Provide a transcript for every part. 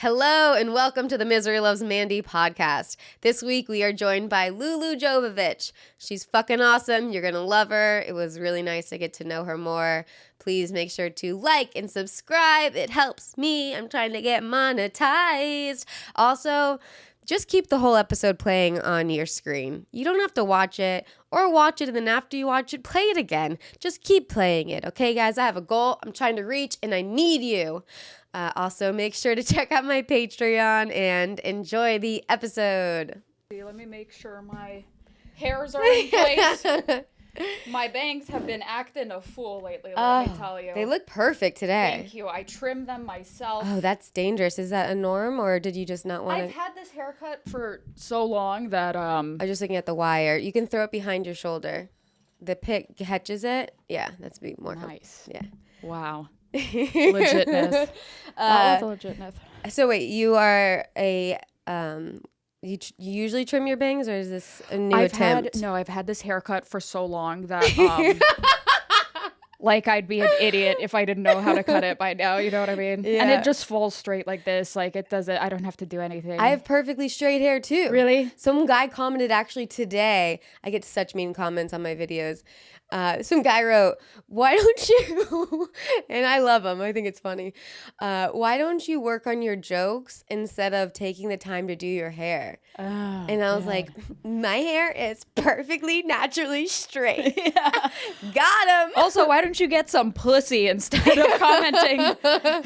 Hello and welcome to the Misery Loves Mandy podcast. This week we are joined by Lulu Jovovich. She's fucking awesome. You're going to love her. It was really nice to get to know her more. Please make sure to like and subscribe. It helps me. I'm trying to get monetized. Also, just keep the whole episode playing on your screen. You don't have to watch it or watch it and then after you watch it, play it again. Just keep playing it. Okay, guys, I have a goal I'm trying to reach and I need you. Also, make sure to check out my Patreon and enjoy the episode. Let me make sure my hairs are in place. My bangs have been acting a fool lately, let me tell you. They look perfect today. Thank you. I trimmed them myself. Oh, that's dangerous. Is that a norm or did you just not want to? I've had this haircut for so long that I'm just looking at the wire. You can throw it behind your shoulder. The pick catches it. That's be more nice. Yeah. Wow. Legitness. That was a legitness. So wait, you are a you usually trim your bangs or is this a new attempt? I've had this haircut for so long that like I'd be an idiot if I didn't know how to cut it by now, you know what I mean? Yeah. And it just falls straight like this. Like it doesn't, I don't have to do anything. I have perfectly straight hair too. Really? Some guy commented actually today. I get such mean comments on my videos. Some guy wrote, why don't you, and I love him, I think it's funny, why don't you work on your jokes instead of taking the time to do your hair? Oh, and I was like, my hair is perfectly naturally straight. Yeah. Got him. Also, why don't you get some pussy instead of commenting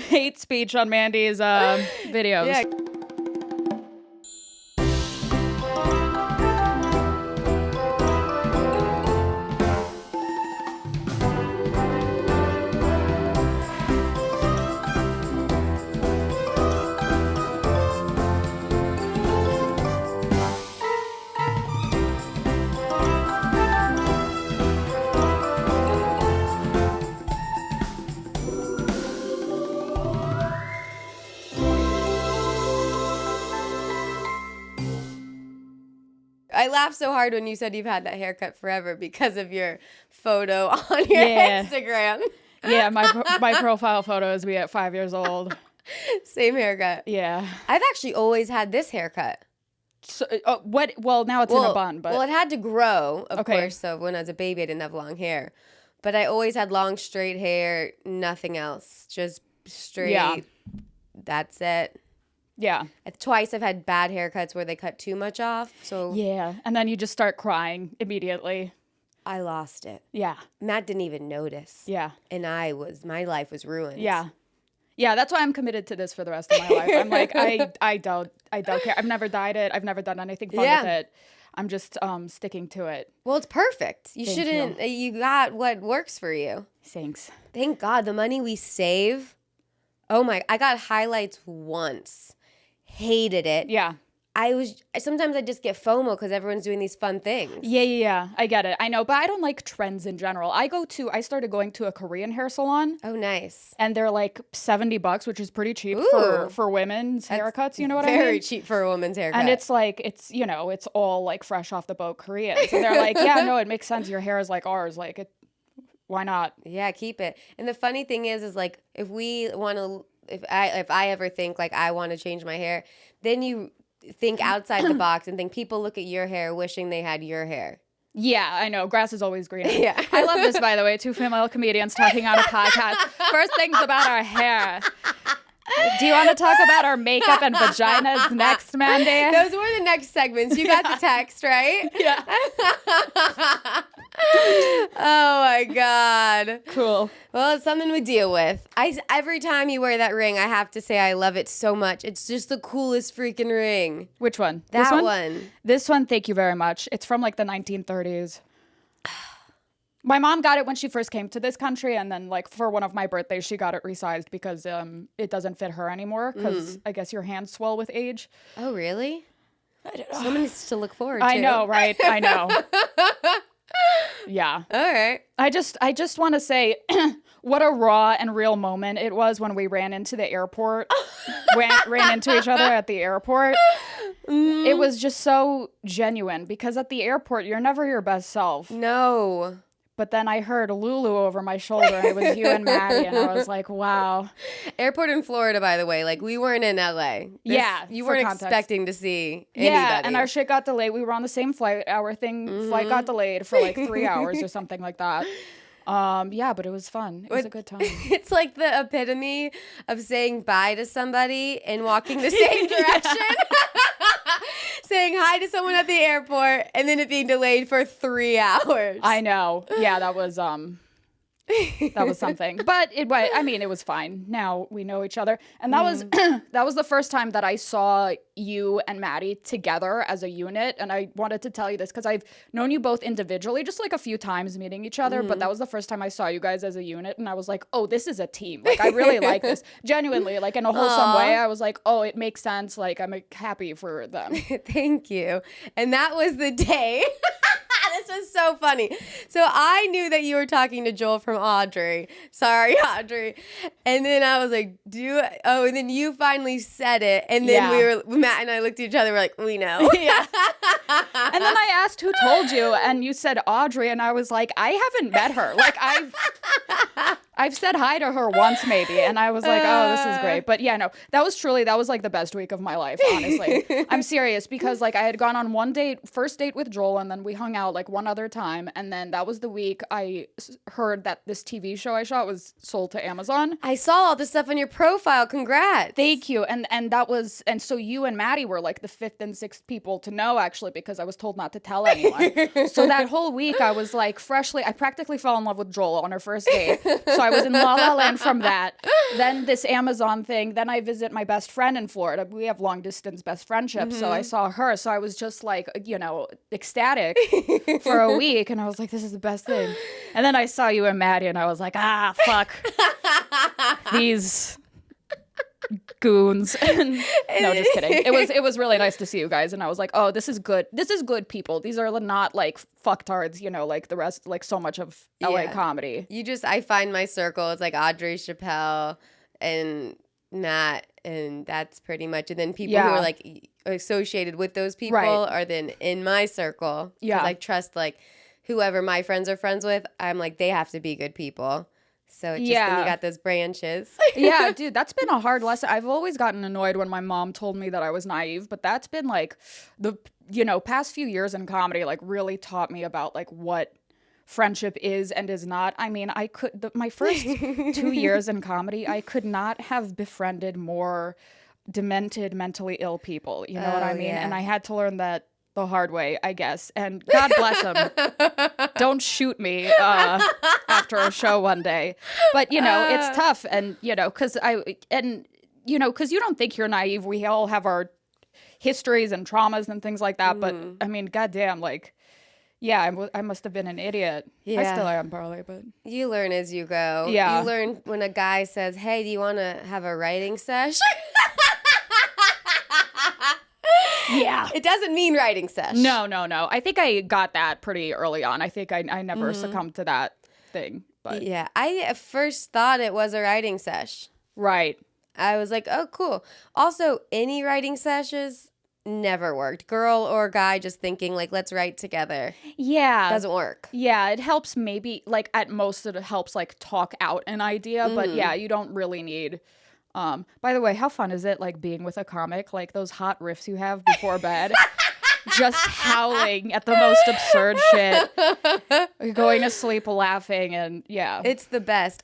hate speech on Mandy's videos? Yeah. I laughed so hard when you said you've had that haircut forever because of your photo on your Instagram. Yeah, my profile photo is me at 5 years old. Same haircut. Yeah. I've actually always had this haircut. So, what? Well, now it's in a bun, but... Well, it had to grow, of course, so when I was a baby, I didn't have long hair. But I always had long, straight hair, nothing else. Just straight. Yeah. That's it. Yeah. Twice I've had bad haircuts where they cut too much off. So yeah. And then you just start crying immediately. I lost it. Yeah. Matt didn't even notice. Yeah. And my life was ruined. Yeah. Yeah, that's why I'm committed to this for the rest of my life. I'm like, I don't care. I've never dyed it. I've never done anything fun with it. I'm just sticking to it. Well, it's perfect. You got what works for you. Thanks. Thank God. The money we save. Oh my, I got highlights once. Hated it. Yeah. Sometimes I just get FOMO because everyone's doing these fun things. Yeah. I get it. I know, but I don't like trends in general. I started going to a Korean hair salon. Oh, nice. And they're like $70, which is pretty cheap for women's haircuts. You know what I mean? Very cheap for a woman's haircut. And it's like, it's all like fresh off the boat Koreans. And they're like, yeah, no, it makes sense. Your hair is like ours. Like, why not? Yeah, keep it. And the funny thing is like, if I ever think like I want to change my hair, then you think outside the box and think people look at your hair wishing they had your hair. Yeah, I know. Grass is always greener. Yeah. I love this, by the way. Two female comedians talking on a podcast. First things about our hair. Do you want to talk about our makeup and vaginas next, Mandy? Those were the next segments. You got the text, right? Yeah. Oh my God. Cool. Well, it's something we deal with. Every time you wear that ring, I have to say I love it so much. It's just the coolest freaking ring. Which one? That one. This one, thank you very much. It's from like the 1930s. My mom got it when she first came to this country, and then like for one of my birthdays, she got it resized because it doesn't fit her anymore because I guess your hands swell with age. Oh, really? I don't know. Something to look forward to. I know, right? I know. Yeah. All right. I just want to say what a raw and real moment it was when we ran into the airport. ran into each other at the airport. Mm. It was just so genuine because at the airport, you're never your best self. No. But then I heard Lulu over my shoulder, and it was you and Maddie, and I was like, wow. Airport in Florida, by the way. Like, we weren't in LA. You weren't expecting to see anybody. Yeah, and our shit got delayed. We were on the same flight. Our flight got delayed for like 3 hours or something like that. Yeah, but it was fun. It was a good time. It's like the epitome of saying bye to somebody and walking the same direction. Saying hi to someone at the airport and then it being delayed for 3 hours. I know. Yeah, that was something. But it was fine. Now we know each other. And that was that was the first time that I saw you and Maddie together as a unit. And I wanted to tell you this because I've known you both individually just like a few times meeting each other. But that was the first time I saw you guys as a unit. And I was like, oh, this is a team. Like, I really like this. Genuinely, like in a wholesome way. I was like, oh, it makes sense. Like, I'm happy for them. Thank you. And that was the day. This was so funny. So I knew that you were talking to Joel from Audrey. Sorry, Audrey. And then I was like, and then you finally said it. And then Matt and I looked at each other, we're like, we know. Yeah. And then I asked who told you, and you said Audrey, and I was like, I haven't met her. Like, I've said hi to her once maybe, and I was like, oh, this is great. But yeah, no, that was like the best week of my life, honestly. I'm serious, because like I had gone on first date with Joel, and then we hung out like one other time, and then that was the week I heard that this TV show I shot was sold to Amazon. I saw all this stuff on your profile. Congrats. Thank you. And so you and Maddie were like the 5th and 6th people to know, actually, because I was told not to tell anyone. So that whole week I was like I practically fell in love with Joel on our first date. So I was in La La Land from that. Then this Amazon thing. Then I visit my best friend in Florida. We have long distance best friendship. So I saw her. So I was just like, ecstatic for a week. And I was like, this is the best thing. And then I saw you and Maddie, and I was like, fuck. These goons. No, just kidding. It was really nice to see you guys, and I was like, oh, this is good. This is good people. These are not like fucktards, like the rest, like so much of LA comedy. I find my circle. It's like Audrey Chappelle and Matt, and that's pretty much. And then people who are like associated with those people are then in my circle. Yeah, I trust like whoever my friends are friends with. I'm like, they have to be good people. So then you got those branches. Yeah, dude, that's been a hard lesson. I've always gotten annoyed when my mom told me that I was naive, but that's been like the past few years in comedy like really taught me about like what friendship is and is not. I mean, my first 2 years in comedy, I could not have befriended more demented, mentally ill people. You know what I mean? Yeah. And I had to learn that the hard way, I guess. And God bless him. Don't shoot me after a show one day. But, it's tough. And, because you don't think you're naive. We all have our histories and traumas and things like that. But, I mean, goddamn, like, yeah, I must have been an idiot. Yeah. I still am, probably. But you learn as you go. Yeah. You learn when a guy says, hey, do you want to have a writing sesh? Yeah. It doesn't mean writing sesh. No. I think I got that pretty early on. I think I never succumbed to that thing. But yeah, I at first thought it was a writing sesh. Right. I was like, oh, cool. Also, any writing sessions never worked. Girl or guy just thinking like, let's write together. Yeah. Doesn't work. Yeah, it helps maybe, like at most it helps like talk out an idea. But yeah, you don't really need... by the way, how fun is it like being with a comic, like those hot riffs you have before bed, just howling at the most absurd shit, going to sleep laughing, and yeah. It's the best.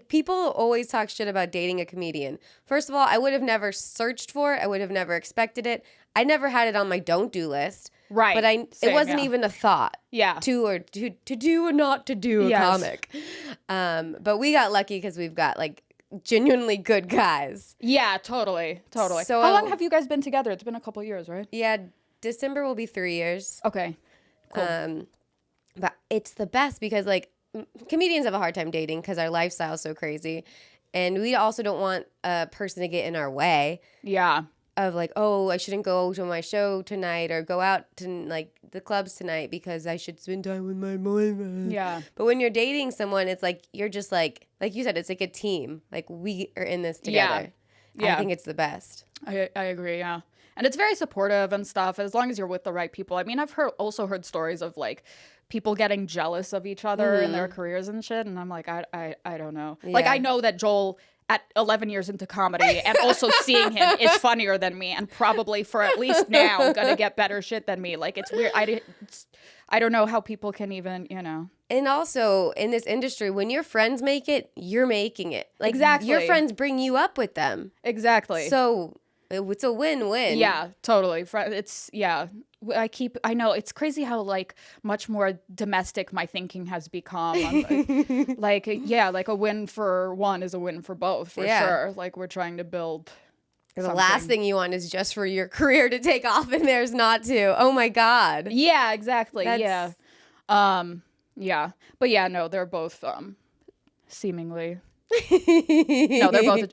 People always talk shit about dating a comedian. First of all, I would have never searched for it. I would have never expected it. I never had it on my don't do list. Right. But it wasn't even a thought. Yeah. To do or not to do a comic. But we got lucky because we've got like genuinely good guys. Yeah, totally. So how long have you guys been together? It's been a couple years, right? Yeah, December will be 3 years. Okay, cool. But it's the best because like comedians have a hard time dating because our lifestyle is so crazy, and we also don't want a person to get in our way. Yeah. Of like, oh, I shouldn't go to my show tonight or go out to like the clubs tonight because I should spend time with my boyfriend. Yeah. But when you're dating someone, it's like you're just like you said, it's like a team. Like we are in this together. Yeah. I think it's the best. I agree. Yeah. And it's very supportive and stuff, as long as you're with the right people. I mean, I've also heard stories of like people getting jealous of each other in their careers and shit. And I'm like, I don't know. Yeah. Like, I know that Joel at 11 years into comedy and also seeing him is funnier than me and probably for at least now gonna get better shit than me. Like, it's weird. I don't know how people can even, you know. And also in this industry, when your friends make it, you're making it. Like, exactly. Your friends bring you up with them. Exactly. So it's a win-win. Yeah, totally. It's, yeah. I know it's crazy how like much more domestic my thinking has become. Like, yeah, like a win for one is a win for both, for sure. Like, we're trying to build the last thing you want is just for your career to take off and there's not to. Oh my God. Yeah, exactly. Yeah. Yeah. But yeah, no, they're both seemingly no, they're both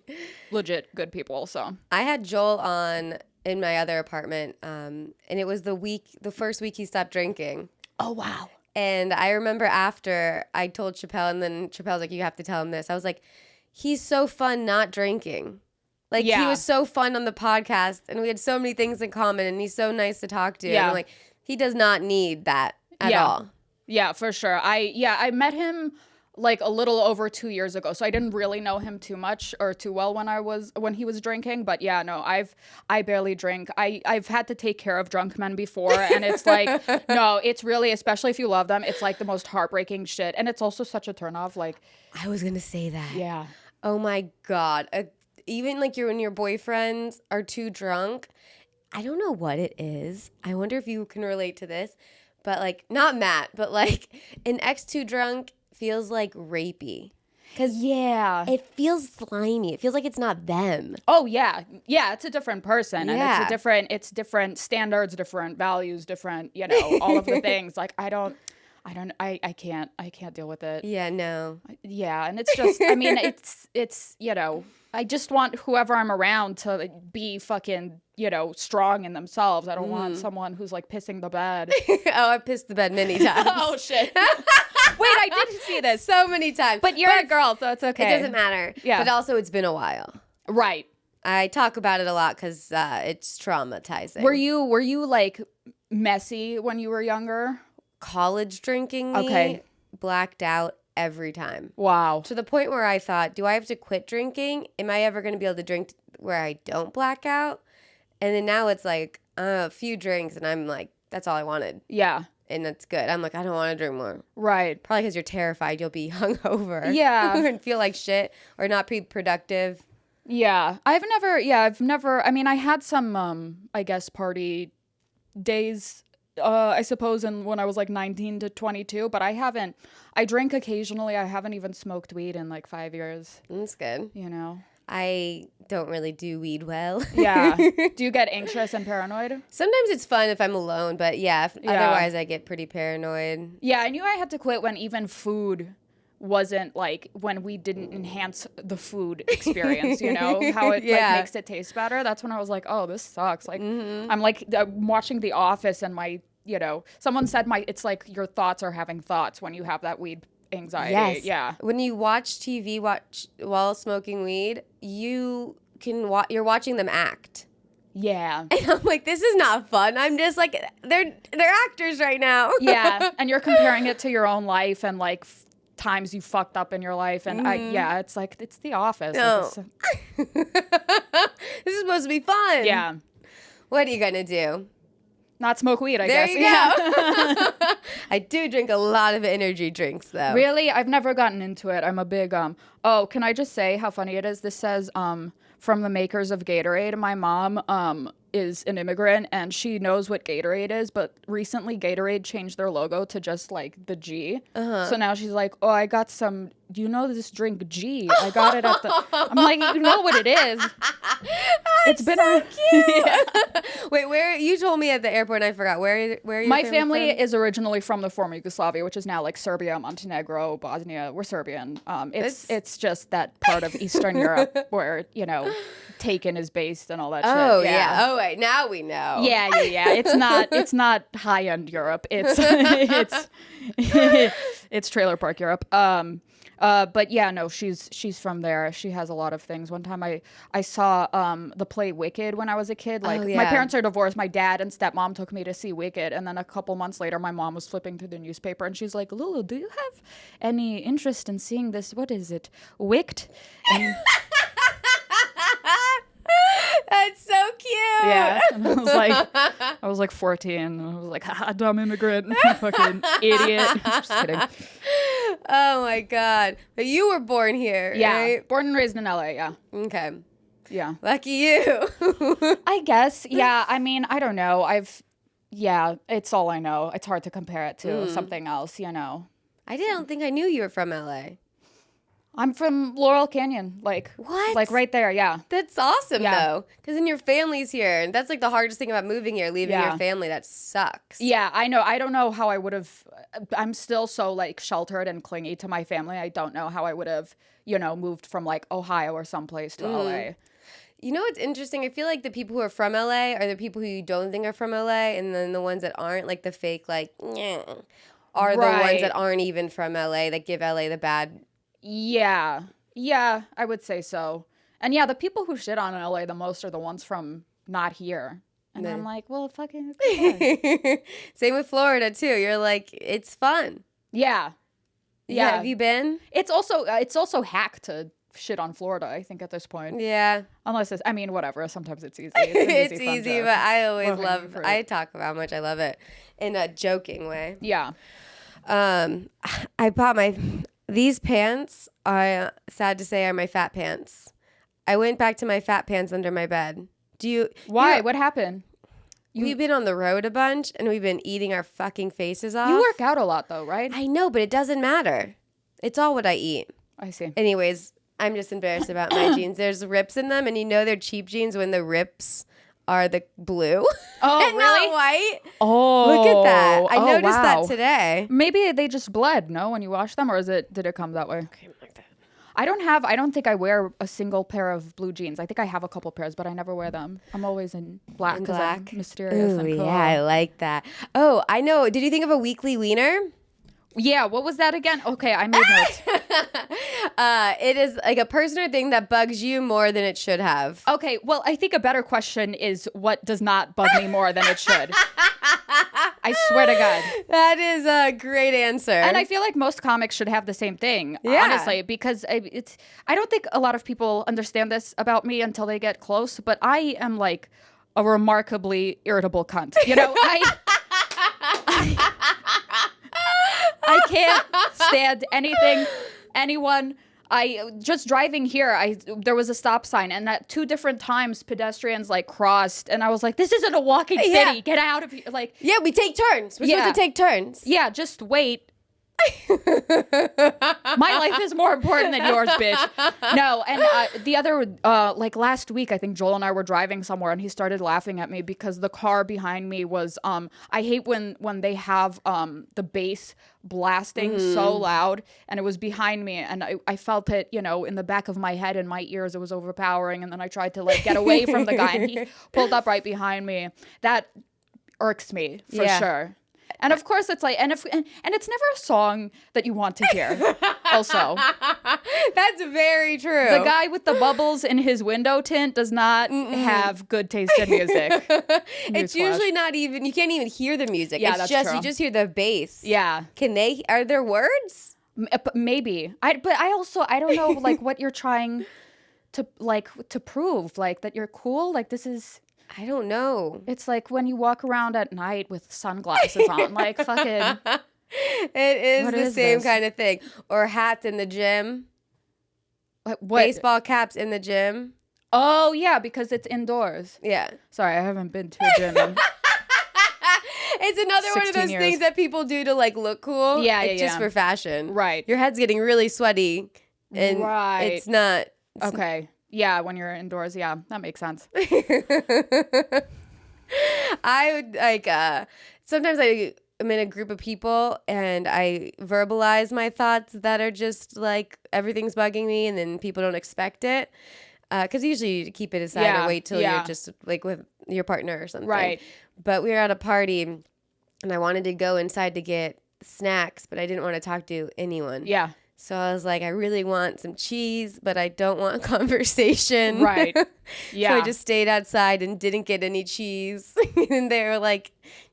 legit good people. So I had Joel on in my other apartment, and it was the first week he stopped drinking. Oh, wow. And I remember after I told Chappelle, and then Chappelle's like, you have to tell him this. I was like, he's so fun not drinking. Like, he was so fun on the podcast, and we had so many things in common, and he's so nice to talk to. Yeah. And I'm like, he does not need that at all. Yeah, for sure. I met him like a little over 2 years ago, so I didn't really know him too much or too well when he was drinking. But yeah, no, I barely drink. I've had to take care of drunk men before, and it's like no, it's really, especially if you love them, it's like the most heartbreaking shit, and it's also such a turnoff. Like, I was gonna say that. Yeah. Oh my God. Even like when your boyfriends are too drunk, I don't know what it is. I wonder if you can relate to this, but like not Matt, but like an ex too drunk feels like rapey. Cause it feels slimy. It feels like it's not them. Oh yeah, it's a different person, and it's different standards, different values, different, you know, all of the things. Like I can't deal with it. Yeah, no. Yeah, and it's just, I mean, it's you know, I just want whoever I'm around to be fucking, you know, strong in themselves. I don't want someone who's like pissing the bed. Oh, I pissed the bed many times. Oh shit. Wait, I didn't see this so many times. But you're a girl, so it's okay. It doesn't matter. Yeah. But also, it's been a while. Right. I talk about it a lot because it's traumatizing. Were you like messy when you were younger? College drinking me blacked out every time. Wow. To the point where I thought, do I have to quit drinking? Am I ever going to be able to drink where I don't black out? And then now it's like a few drinks and I'm like, that's all I wanted. Yeah. And that's good. I'm like, I don't want to drink more. Right. Probably because you're terrified you'll be hungover. Yeah. And feel like shit or not be productive. Yeah. I've never, I mean, I had some, I guess, party days, I suppose, when I was like 19 to 22, but I drink occasionally. I haven't even smoked weed in like 5 years. That's good. You know? I don't really do weed well. Yeah. Do you get anxious and paranoid? Sometimes it's fun if I'm alone, but otherwise I get pretty paranoid. Yeah, I knew I had to quit when even food wasn't like, when we didn't enhance the food experience, you know, how it like makes it taste better. That's when I was like, oh, this sucks. Like, I'm like watching The Office and my, you know, someone said it's like your thoughts are having thoughts when you have that weed anxiety. Yes. Yeah. When you watch TV while smoking weed, you're watching them act. Yeah. And I'm like, this is not fun. I'm just like, they're actors right now. Yeah. And you're comparing it to your own life and like times you fucked up in your life. And it's like, it's The Office. No. Like, this is supposed to be fun. Yeah. What are you going to do? Not smoke weed, I there guess. You go. I do drink a lot of energy drinks, though. Really? I've never gotten into it. I'm a big, oh, can I just say how funny it is? This says, from the makers of Gatorade. My mom, is an immigrant and she knows what Gatorade is, but recently Gatorade changed their logo to just like the G. So now she's like, oh, I got some, do you know this drink G? I got it at the, I'm like, you know what it is. It's been so cute. Wait, where, you told me at the airport and I forgot, where are you? My family is originally from the former Yugoslavia, which is now like Serbia, Montenegro, Bosnia. We're Serbian. It's just that part of Eastern Europe where, you know, Taken is based and all that shit. Oh yeah. Oh wait, now we know. Yeah. It's not high end Europe. It's it's trailer park Europe. But yeah, no, she's from there. She has a lot of things. One time I saw the play Wicked when I was a kid. Like my parents are divorced. My dad and stepmom took me to see Wicked, and then a couple months later, my mom was flipping through the newspaper, and she's like, "Lulu, do you have any interest in seeing this? What is it, Wicked?" And That's so cute. yeah, and I was like 14. And I was like, "Ha, dumb immigrant, fucking idiot." Just kidding. Oh my God. But you were born here, Yeah, right? born and raised in LA. Yeah, Okay. yeah. Lucky you. I guess. Yeah. I mean, I don't know. It's all I know. It's hard to compare it to something else, you know. I didn't think I knew you were from LA. I'm from Laurel Canyon, like What? Like right there, yeah. That's awesome, Yeah. though. Because then your family's here. And that's like the hardest thing about moving here, leaving Yeah. your family. That sucks. Yeah, I know. I don't know how I would have. I'm still so like sheltered and clingy to my family. I don't know how I would have, moved from like Ohio or someplace to LA. You know what's interesting? I feel like the people who are from LA are the people who you don't think are from LA. And then the ones that aren't, like the fake, like, "Nyeh," are the ones Right. that aren't even from LA that give LA the bad. Yeah, yeah, I would say so. And yeah, the people who shit on LA the most are the ones from not here. And I'm like, well, fucking. Same with Florida, too. You're like, it's fun. Yeah. Yeah. Have you been? It's also hack to shit on Florida, I think, at this point. Yeah. Unless it's, I mean, whatever. Sometimes it's easy. It's It's fun easy, joke. but I always Low-hanging love, fruit. I talk about how much I love it in a joking way. Yeah. I bought these pants are, sad to say, are my fat pants. I went back to my fat pants under my bed. Why? What happened? We've been on the road a bunch and we've been eating our fucking faces off. You work out a lot, though, right? I know, but it doesn't matter. It's all what I eat. I see. Anyways, I'm just embarrassed about my jeans. There's rips in them, and they're cheap jeans when the rips are the blue. Oh, and really? not white. Oh, Look at that. I noticed wow. that today. Maybe they just bled, no, when you wash them, or did it come that way? Like that. I don't think I wear a single pair of blue jeans. I think I have a couple pairs, but I never wear them. I'm always in black because I'm mysterious and cool. Yeah, I like that. Oh, I know. Did you think of a weekly wiener? Yeah, what was that again? Okay, I made notes. It is like a person or thing that bugs you more than it should have. Okay, well, I think a better question is what does not bug me more than it should. I swear to God. That is a great answer. And I feel like most comics should have the same thing, honestly, because I don't think a lot of people understand this about me until they get close, but I am like a remarkably irritable cunt. You know, I can't stand anyone. Just driving here, there was a stop sign, and at 2 different times pedestrians like crossed, and I was like, "This isn't a walking city. Yeah. Get out of here!" Like, yeah, we take turns. We're supposed to take turns. yeah, just wait. My life is more important than yours, bitch. No, and the other, like last week, I think Joel and I were driving somewhere, and he started laughing at me because the car behind me was, I hate when they have the bass blasting so loud, and it was behind me, and I felt it, in the back of my head and my ears. It was overpowering, and then I tried to like get away from the guy, and he pulled up right behind me. That irks me for sure. And of course, it's like, and it's never a song that you want to hear. Also, that's very true. The guy with the bubbles in his window tint does not have good taste in music. It's usually not even. You can't even hear the music. Yeah, it's that's just true. you just hear the bass. Yeah. Are there words? Maybe. But I don't know like what you're trying to prove, like that you're cool. Like this is. I don't know. It's like when you walk around at night with sunglasses on, like fucking. It is the same kind of thing. Or hats in the gym. What? Baseball caps in the gym. Oh, yeah, because it's indoors. Yeah. Sorry, I haven't been to a gym in It's another one of those things that people do to like look cool. Yeah, It's just for fashion. Right. Your head's getting really sweaty. And it's not. Okay. Yeah, when you're indoors, yeah, that makes sense. I would like sometimes I am in a group of people and I verbalize my thoughts that are just like everything's bugging me, and then people don't expect it because usually you keep it aside or wait till you're just like with your partner or something. Right. But we were at a party and I wanted to go inside to get snacks, but I didn't want to talk to anyone. Yeah. So I was like, I really want some cheese, but I don't want conversation. Right. Yeah. So I just stayed outside and didn't get any cheese. And they were like,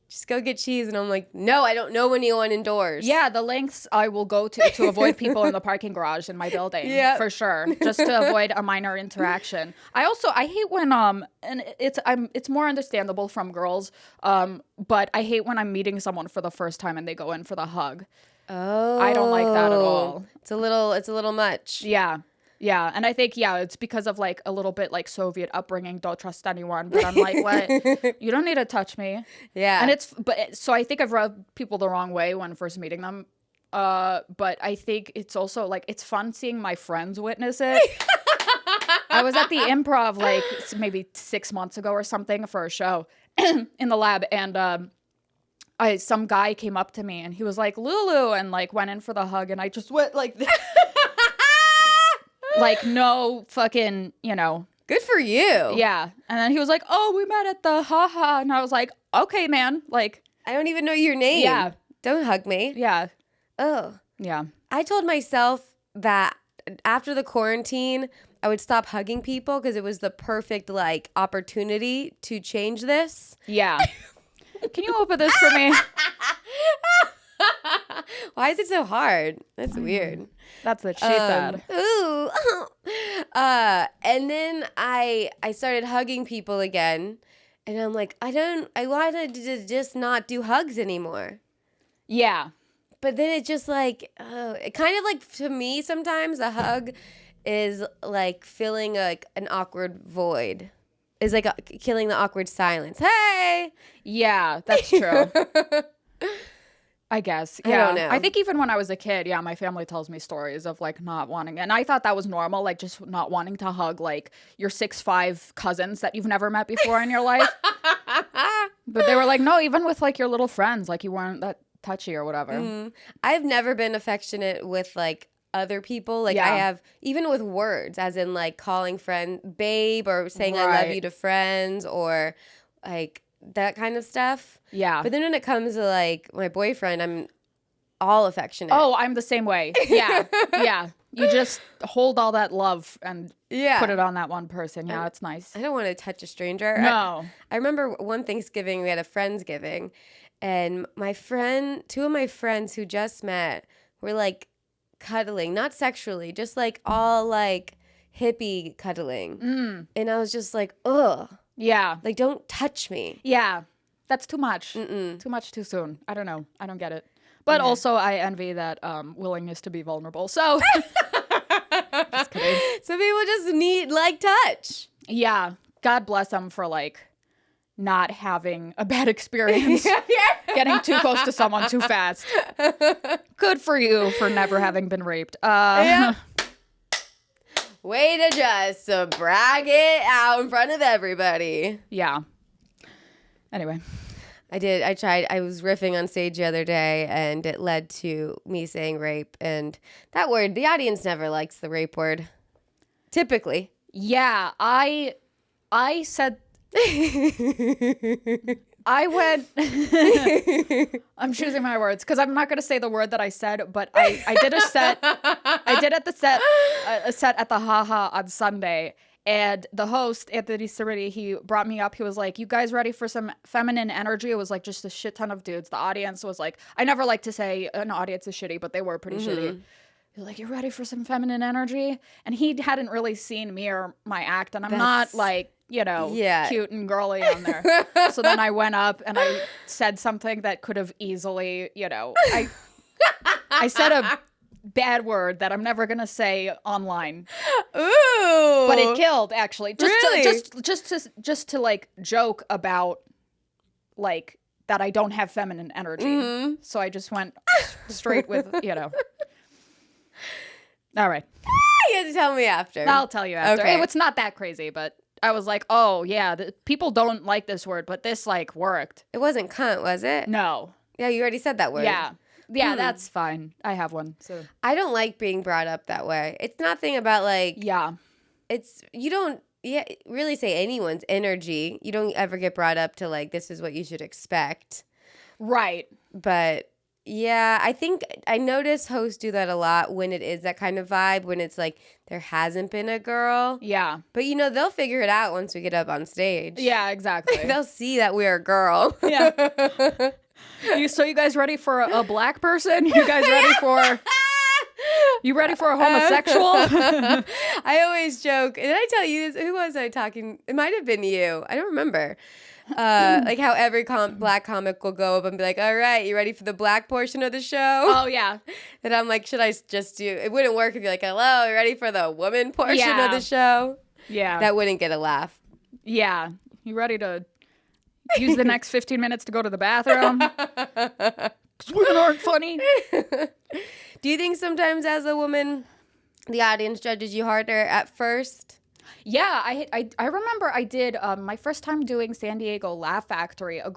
just go get cheese. And I'm like, no, I don't know anyone indoors. Yeah, the lengths I will go to avoid people in the parking garage in my building. Yeah, for sure. Just to avoid a minor interaction. I hate when and it's more understandable from girls, but I hate when I'm meeting someone for the first time and they go in for the hug. Oh, I don't like that at all. It's a little much. Yeah. Yeah, and I think, it's because of, like, a little bit, like, Soviet upbringing, don't trust anyone, but I'm like, what? You don't need to touch me. Yeah. And so I think I've rubbed people the wrong way when first meeting them, but I think it's also, like, it's fun seeing my friends witness it. I was at the Improv, like, maybe 6 months ago or something for a show in the lab, and some guy came up to me, and he was like, Lulu, and, like, went in for the hug, and I just went, like, like, no fucking, Good for you. Yeah. And then he was like, oh, we met at the haha. And I was like, okay, man. Like, I don't even know your name. Yeah. Don't hug me. Yeah. Oh. Yeah. I told myself that after the quarantine, I would stop hugging people because it was the perfect, like, opportunity to change this. Yeah. Can you open this for me? Why is it so hard? That's weird. That's what she said. Ooh. And then I started hugging people again. And I'm like, I wanted to just not do hugs anymore. Yeah. But then it just like, it kind of like, to me sometimes a hug is like filling like an awkward void. Is like killing the awkward silence. Hey! Yeah, that's true. I guess. Yeah. I don't know. I think even when I was a kid, my family tells me stories of like not wanting, and I thought that was normal, like just not wanting to hug like your 6'5" cousins that you've never met before in your life. But they were like, no, even with like your little friends, like you weren't that touchy or whatever. Mm. I've never been affectionate with like other people. Like I have, even with words, as in like calling friend babe or saying I love you to friends or like that kind of stuff. Yeah. But then when it comes to like my boyfriend, I'm all affectionate. Oh, I'm the same way. Yeah. Yeah. You just hold all that love and put it on that one person. Yeah, it's nice. I don't want to touch a stranger. No. I remember one Thanksgiving, we had a Friendsgiving, and two of my friends who just met were like cuddling, not sexually, just like all like hippie cuddling. Mm. And I was just like, ugh. Yeah. Like, don't touch me. Yeah. That's too much. Mm-mm. Too much too soon. I don't know. I don't get it. But also I envy that willingness to be vulnerable. So just kidding. Some people just need like touch. Yeah. God bless them for like not having a bad experience. Getting too close to someone too fast. Good for you for never having been raped. Way to just brag it out in front of everybody. Yeah. Anyway. I was riffing on stage the other day and it led to me saying rape. And that word, the audience never likes the rape word. Typically. Yeah. I said... I went... I'm choosing my words because I'm not going to say the word that I said, but I did a set. I did a set at the Haha on Sunday. And the host, Anthony Cerruti, he brought me up. He was like, you guys ready for some feminine energy? It was like just a shit ton of dudes. The audience was like, I never like to say an audience is shitty, but they were pretty shitty. He was like, you ready for some feminine energy? And he hadn't really seen me or my act. And I'm not like, cute and girly on there. So then I went up and I said something that could have easily, I said a bad word that I'm never gonna say online. Ooh. But it killed, actually. Really? Just to like joke about like that I don't have feminine energy. Mm-hmm. So I just went straight with, All right. You have to tell me after. I'll tell you after. Okay. It's not that crazy, but I was like, oh yeah, people don't like this word, but this like worked. It wasn't cunt, was it? No. Yeah, you already said that word. Yeah, that's fine. I have one. So I don't like being brought up that way. It's nothing about like you don't really say anyone's energy. You don't ever get brought up to like this is what you should expect. Right. But Yeah, I think I notice hosts do that a lot when it is that kind of vibe, when it's like there hasn't been a girl. Yeah. But, they'll figure it out once we get up on stage. Yeah, exactly. They'll see that we're a girl. Yeah. So you guys ready for a black person? You guys ready for... You ready for a homosexual? I always joke. Did I tell you this? Who was I talking? It might have been you. I don't remember. Like how every black comic will go up and be like, all right, you ready for the black portion of the show? Oh, yeah. And I'm like, should I just do... It wouldn't work if you're like, hello, you ready for the woman portion of the show? Yeah. That wouldn't get a laugh. Yeah. You ready to use the next 15 minutes to go to the bathroom? Because women aren't funny. Do you think sometimes as a woman, the audience judges you harder at first? Yeah, I remember I did my first time doing San Diego Laugh Factory. I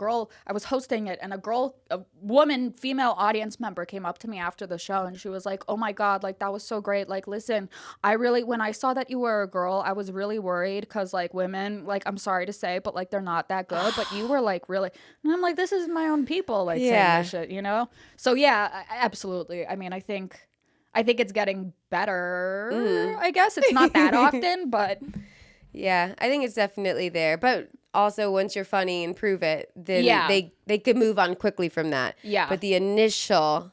was hosting it, and a woman, female audience member came up to me after the show, and she was like, oh my God, like that was so great. Like, listen, when I saw that you were a girl, I was really worried because like women, like I'm sorry to say, but like they're not that good, but you were like really, and I'm like, this is my own people like saying this shit, So yeah, absolutely. I mean, I think it's getting better. I guess it's not that often, but yeah, I think it's definitely there. But also, once you're funny and prove it, then they could move on quickly from that. Yeah. But the initial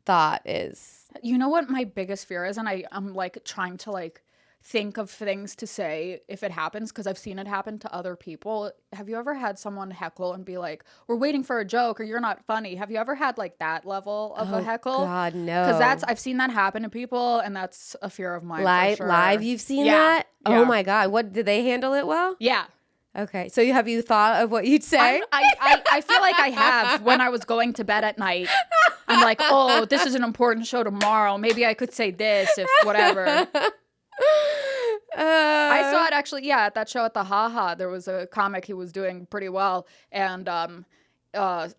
thought is, you know what my biggest fear is, and I'm like trying to like think of things to say if it happens, because I've seen it happen to other people. Have you ever had someone heckle and be like, we're waiting for a joke, or you're not funny? Have you ever had like that level of a heckle? God, no. Because I've seen that happen to people, and that's a fear of mine. Live, for sure. live, you've seen that? Yeah. Oh my God, what did they handle it well? Yeah. Okay, so have you thought of what you'd say? I feel like I have when I was going to bed at night. I'm like, oh, this is an important show tomorrow. Maybe I could say this if whatever. I saw it actually, at that show at the Ha Ha. There was a comic who was doing pretty well, and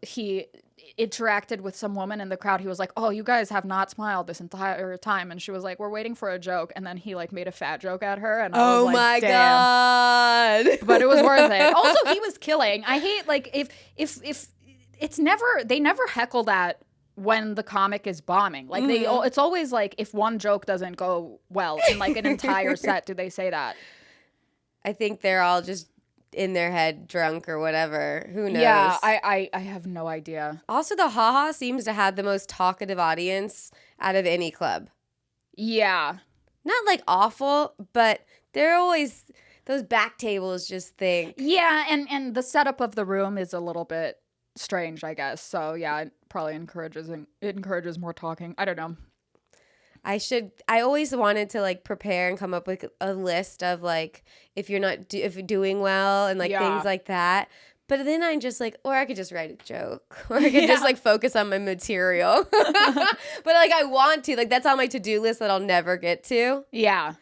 he interacted with some woman in the crowd. He was like, oh, you guys have not smiled this entire time, and she was like, we're waiting for a joke, and then he like made a fat joke at her, and I was like, my damn. God. But it was worth it. Also, he was killing. I hate like if it's never, they never heckle that when the comic is bombing. Like it's always like if one joke doesn't go well in like an entire set, do they say that? I think they're all just in their head drunk or whatever. Who knows? Yeah, I have no idea. Also, the Ha Ha seems to have the most talkative audience out of any club. Yeah. Not like awful, but they're always, those back tables just think. Yeah, and the setup of the room is a little bit strange, I guess. So yeah, it probably encourages more talking. I don't know. I always wanted to like prepare and come up with a list of like if you're doing well and like things like that. But then I'm just like, or I could just write a joke, or I could just like focus on my material. But like I want to, like that's on my to-do list that I'll never get to. Yeah.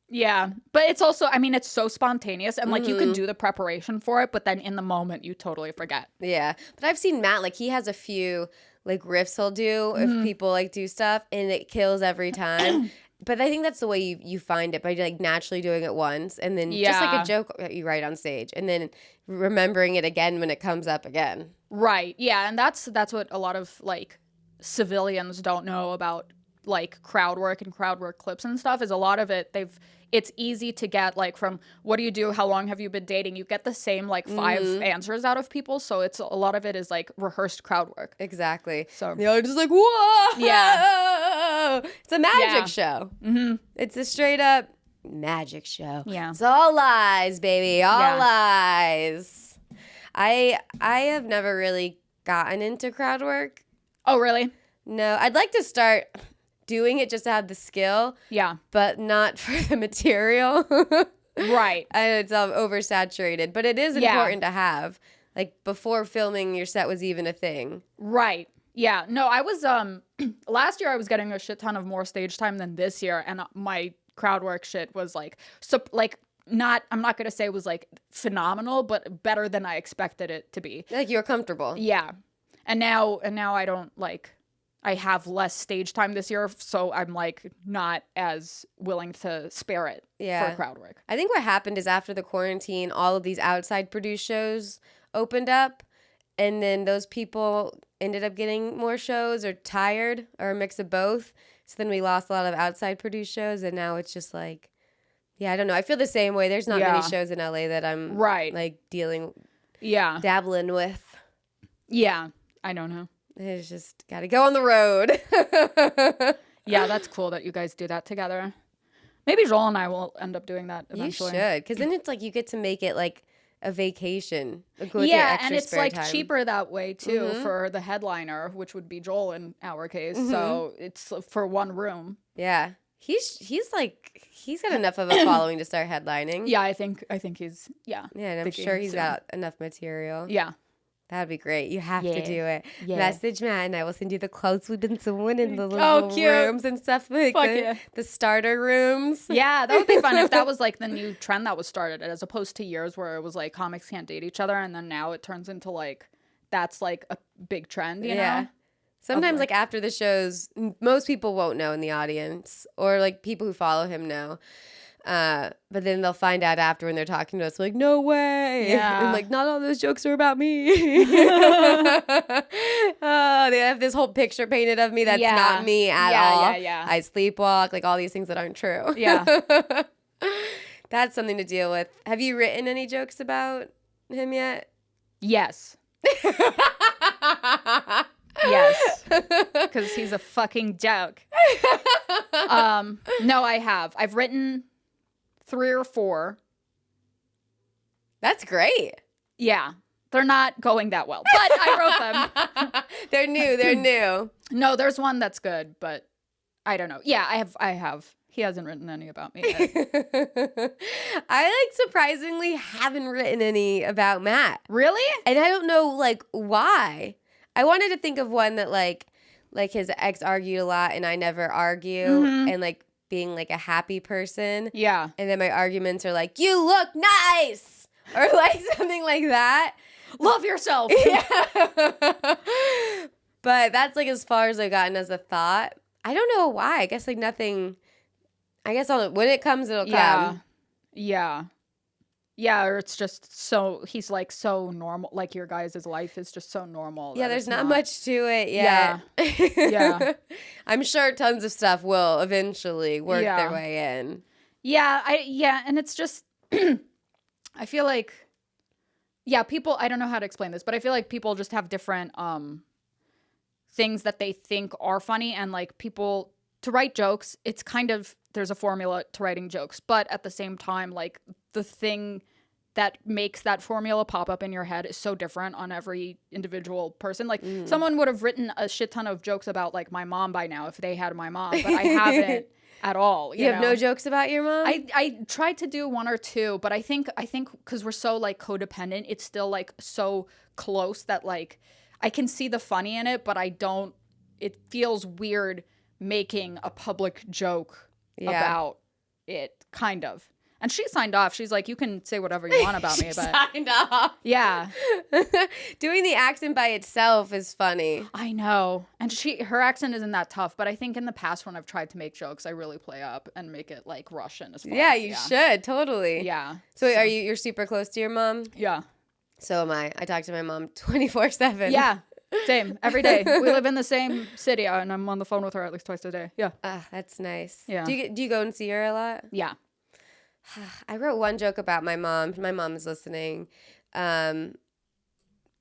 Yeah, but it's also, I mean, it's so spontaneous, and like you can do the preparation for it, but then in the moment you totally forget. Yeah, but I've seen Matt, like he has a few like riffs he'll do if people like do stuff, and it kills every time. But I think that's the way you find it, by like naturally doing it once, and then just like a joke that you write on stage, and then remembering it again when it comes up again. Right. Yeah, and that's what a lot of like civilians don't know about like crowd work and crowd work clips and stuff, is a lot of it it's easy to get like from what do you do, how long have you been dating, you get the same like 5 answers out of people, so it's a lot of it is like rehearsed crowd work. Exactly. So they're just like, whoa, yeah, it's a magic show. It's a straight up magic show. Yeah, it's all lies, baby, all lies. I have never really gotten into crowd work. Oh really? No, I'd like to start doing it just to have the skill. Yeah. But not for the material. Right. And it's oversaturated. But it is important to have. Like before filming your set was even a thing. Right. Yeah. No, I was last year I was getting a shit ton of more stage time than this year, and my crowd work shit was like I'm not gonna say it was like phenomenal, but better than I expected it to be. Like you were comfortable. Yeah. And now I don't like, I have less stage time this year, so I'm like not as willing to spare it for crowd work. I think what happened is after the quarantine, all of these outside produced shows opened up, And then those people ended up getting more shows or tired or a mix of both. So then we lost a lot of outside produced shows, and now it's just like, yeah, I don't know. I feel the same way. There's not many shows in LA that I'm like dabbling with. Yeah, I don't know. It's just got to go on the road. Yeah, that's cool that you guys do that together. Maybe Joel and I will end up doing that eventually. You should, because then it's like you get to make it like a vacation. And it's like cheaper that way too for the headliner, which would be Joel in our case. So it's for one room. Yeah, he's got enough of a following to start headlining. Yeah, I think he's and I'm sure he's got enough material. Yeah. That'd be great. You have to do it. Yeah. Message Matt and I will send you the clothes we've been sewing in the little rooms and stuff. Like the starter rooms. Yeah, that would be fun if that was like the new trend that was started, as opposed to years where it was like comics can't date each other, and then now it turns into like that's like a big trend, you know? Sometimes like after the shows, most people won't know in the audience, or like people who follow him know. But then they'll find out after when they're talking to us, like, no way. Yeah. And like, not all those jokes are about me. They have this whole picture painted of me that's not me at all. Yeah. I sleepwalk, like all these things that aren't true. Yeah. That's something to deal with. Have you written any jokes about him yet? Yes. Yes. Because he's a fucking joke. No, I have. I've written 3 or 4. That's great. Yeah. They're not going that well, but I wrote them. They're new. No, there's one that's good, but I don't know. Yeah, I have. He hasn't written any about me yet. I like surprisingly haven't written any about Matt. Really? And I don't know like why. I wanted to think of one that like his ex argued a lot and I never argue, and like being like a happy person. Yeah. And then my arguments are like, you look nice, or like something like that. Love yourself. Yeah. But that's like as far as I've gotten as a thought. I don't know why. I guess like nothing. I guess when it comes, it'll come. Yeah. Yeah, or it's just so, he's like so normal. Like your guys' life is just so normal. Yeah, there's not much to it yet. Yeah. I'm sure tons of stuff will eventually work their way in. Yeah, and it's just, I feel like, people, I don't know how to explain this, but I feel like people just have different things that they think are funny, and like people, to write jokes, it's kind of, there's a formula to writing jokes, but at the same time, like the thing that makes that formula pop up in your head is so different on every individual person. Like someone would have written a shit ton of jokes about like my mom by now if they had my mom, but I haven't at all. You have no jokes about your mom? I tried to do 1 or 2, but I think because we're so like codependent, it's still like so close that like I can see the funny in it, but it feels weird making a public joke about it, kind of. And she signed off. She's like, you can say whatever you want about me. But signed off. Yeah. Doing the accent by itself is funny. I know. And her accent isn't that tough. But I think in the past when I've tried to make jokes, I really play up and make it like Russian as well. Yeah, you should. Totally. Yeah. So you're super close to your mom? Yeah. So am I. I talk to my mom 24/7. Yeah. Same. Every day. We live in the same city, and I'm on the phone with her at least twice a day. Yeah. That's nice. Yeah. Do you go and see her a lot? Yeah. I wrote one joke about my mom. My mom is listening. And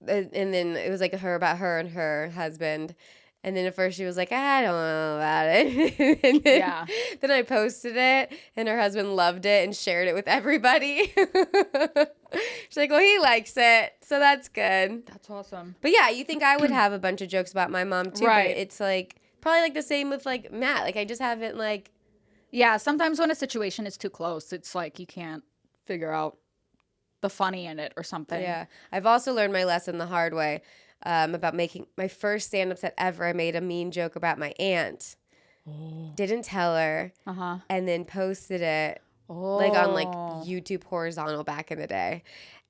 then it was like about her and her husband. And then at first she was like, I don't know about it. And then I posted it, and her husband loved it and shared it with everybody. She's like, well, he likes it, so that's good. That's awesome. But yeah, you think I would have a bunch of jokes about my mom too, right? But it's like probably like the same with like Matt. Like I just haven't like. Yeah, sometimes when a situation is too close, it's like you can't figure out the funny in it or something. Yeah, I've also learned my lesson the hard way. About making my first stand-up set ever. I made a mean joke about my aunt. Didn't tell her. And then posted it like on like YouTube horizontal back in the day.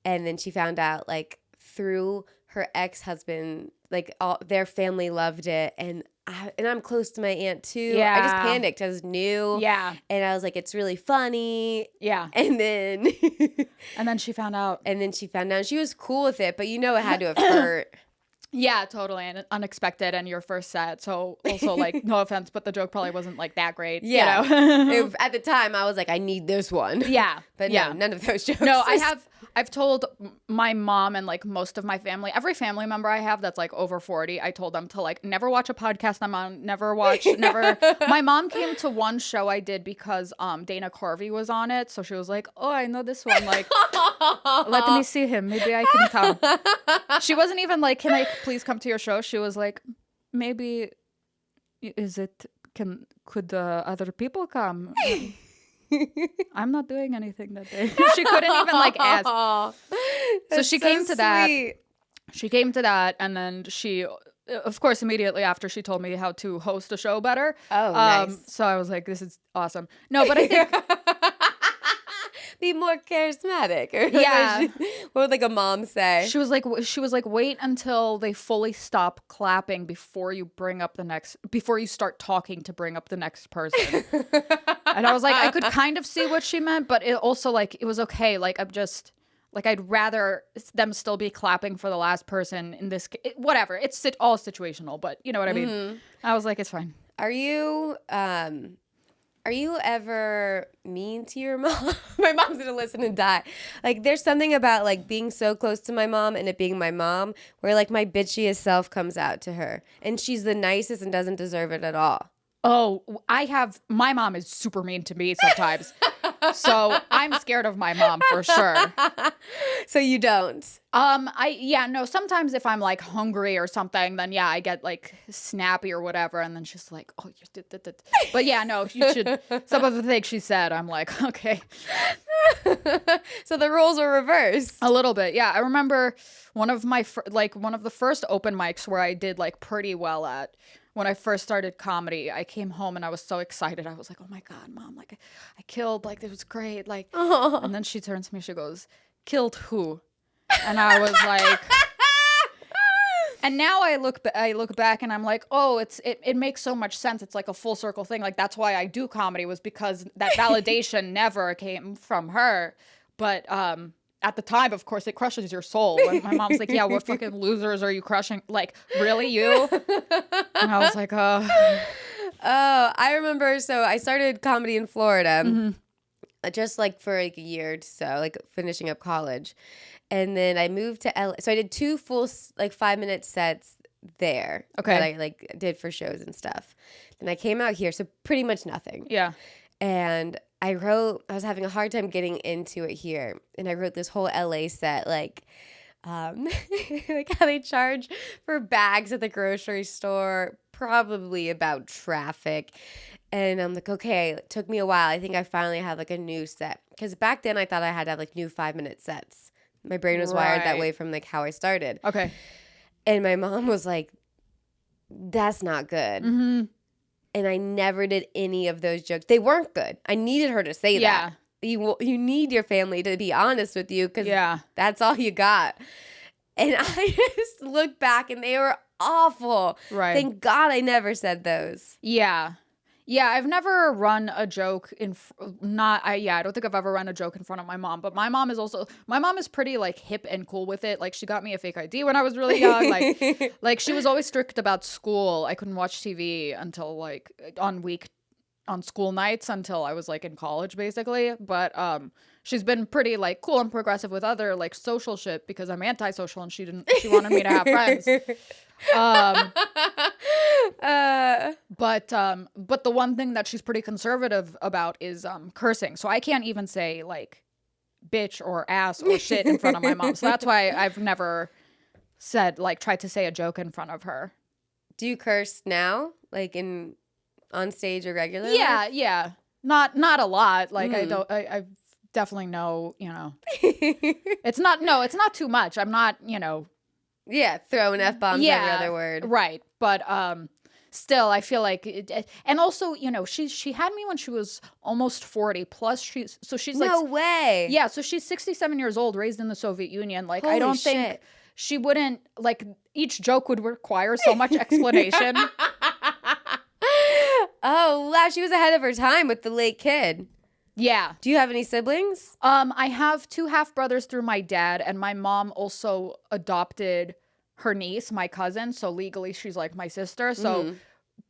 And then she found out like through her ex-husband, like all their family loved it, and and I'm close to my aunt too. Yeah. I just panicked. I was new. Yeah. And I was like, it's really funny. Yeah. And then And then she found out. and then she found out. She was cool with it, but it had to have hurt. Yeah, totally. And unexpected and your first set. So also like, no offense, but the joke probably wasn't like that great. Yeah. You know? At the time, I was like, I need this one. Yeah. But yeah. no, none of those jokes. No, I've told my mom and like most of my family, every family member I have that's like over 40, I told them to like never watch a podcast I'm on, never. My mom came to one show I did because Dana Carvey was on it. So she was like, oh, I know this one. Like, let me see him. Maybe I can come. She wasn't even like, can I please come to your show? She was like, maybe, could other people come? I'm not doing anything that day. She couldn't even like ask. So she came to that. She came to that, and then she, of course, immediately after she told me how to host a show better. Oh, nice. So I was like, this is awesome. No, but I think be more charismatic. Or yeah. What would like a mom say? She was like, wait until they fully stop clapping before you start talking to bring up the next person. And I was like, I could kind of see what she meant, but it also like, it was okay. Like, I'm just like, I'd rather them still be clapping for the last person in this, whatever. It's all situational, but you know what I mean? Mm-hmm. I was like, it's fine. Are you ever mean to your mom? My mom's gonna listen and die. Like, there's something about like being so close to my mom and it being my mom where like my bitchiest self comes out to her, and she's the nicest and doesn't deserve it at all. Oh, my mom is super mean to me sometimes. So I'm scared of my mom for sure. So you don't? Sometimes if I'm like hungry or something, then yeah, I get like snappy or whatever. And then she's like, oh, you did. But yeah, no, you should. Some of the things she said, I'm like, okay. So the roles are reversed. A little bit. Yeah. I remember one of the first open mics where I did like pretty well at. When I first started comedy, I came home and I was so excited. I was like, oh my God, Mom, like I killed, like it was great. Like, and then she turns to me, she goes, killed who? And I was like, and now I look back and I'm like, oh, it makes so much sense. It's like a full circle thing. Like that's why I do comedy, was because that validation never came from her. But at the time, of course, it crushes your soul. When my mom's like, yeah, what fucking losers are you crushing? Like, really, you? And I was like, oh. Oh, I remember. So I started comedy in Florida, just like for like a year or so, like finishing up college. And then I moved to LA. So I did 2 full like 5-minute sets there. Okay. That I like did for shows and stuff. Then I came out here, so pretty much nothing. Yeah. And I was having a hard time getting into it here. And I wrote this whole LA set, like like how they charge for bags at the grocery store, probably about traffic. And I'm like, okay, it took me a while. I think I finally have like a new set. Because back then I thought I had to have like new 5-minute sets. My brain was wired that way from like how I started. Okay. And my mom was like, that's not good. Mm-hmm. And I never did any of those jokes. They weren't good. I needed her to say that. You need your family to be honest with you, because that's all you got. And I just look back and they were awful. Right. Thank God I never said those. Yeah. Yeah, I've never run a joke I don't think I've ever run a joke in front of my mom, but my mom is pretty like hip and cool with it. Like she got me a fake ID when I was really young. Like she was always strict about school. I couldn't watch TV until like on school nights until I was like in college basically. But she's been pretty like cool and progressive with other like social shit because I'm antisocial and she wanted me to have friends. But the one thing that she's pretty conservative about is cursing. So I can't even say like bitch or ass or shit in front of my mom. So that's why I've never tried to say a joke in front of her. Do you curse now, like on stage or regularly? Yeah. Not a lot. Like I definitely know, you know. It's not too much. I'm not, you know. Yeah, throwing F-bombs every other word. Right. But still, I feel like it, and also, you know, she had me when she was almost 40 plus. She's like, no way. Yeah, so she's 67 years old, raised in the Soviet Union. Like, Holy I don't shit. think she wouldn't, like, each joke would require so much explanation. Oh, wow. She was ahead of her time with the late kid. Yeah. Do you have any siblings? I have 2 half brothers through my dad, and my mom also adopted her niece, my cousin. So legally, she's like my sister. So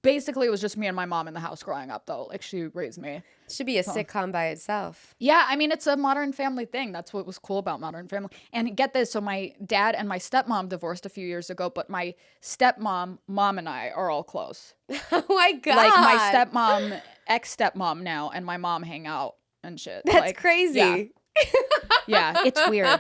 basically, it was just me and my mom in the house growing up, though. Like, she raised me. Should be a sitcom by itself. Yeah, I mean, it's a Modern Family thing. That's what was cool about Modern Family. And get this, so my dad and my stepmom divorced a few years ago, but my stepmom, mom, and I are all close. Oh my God. Like, my stepmom, ex-stepmom now, and my mom hang out and shit. That's like, crazy. Yeah. Yeah, it's weird.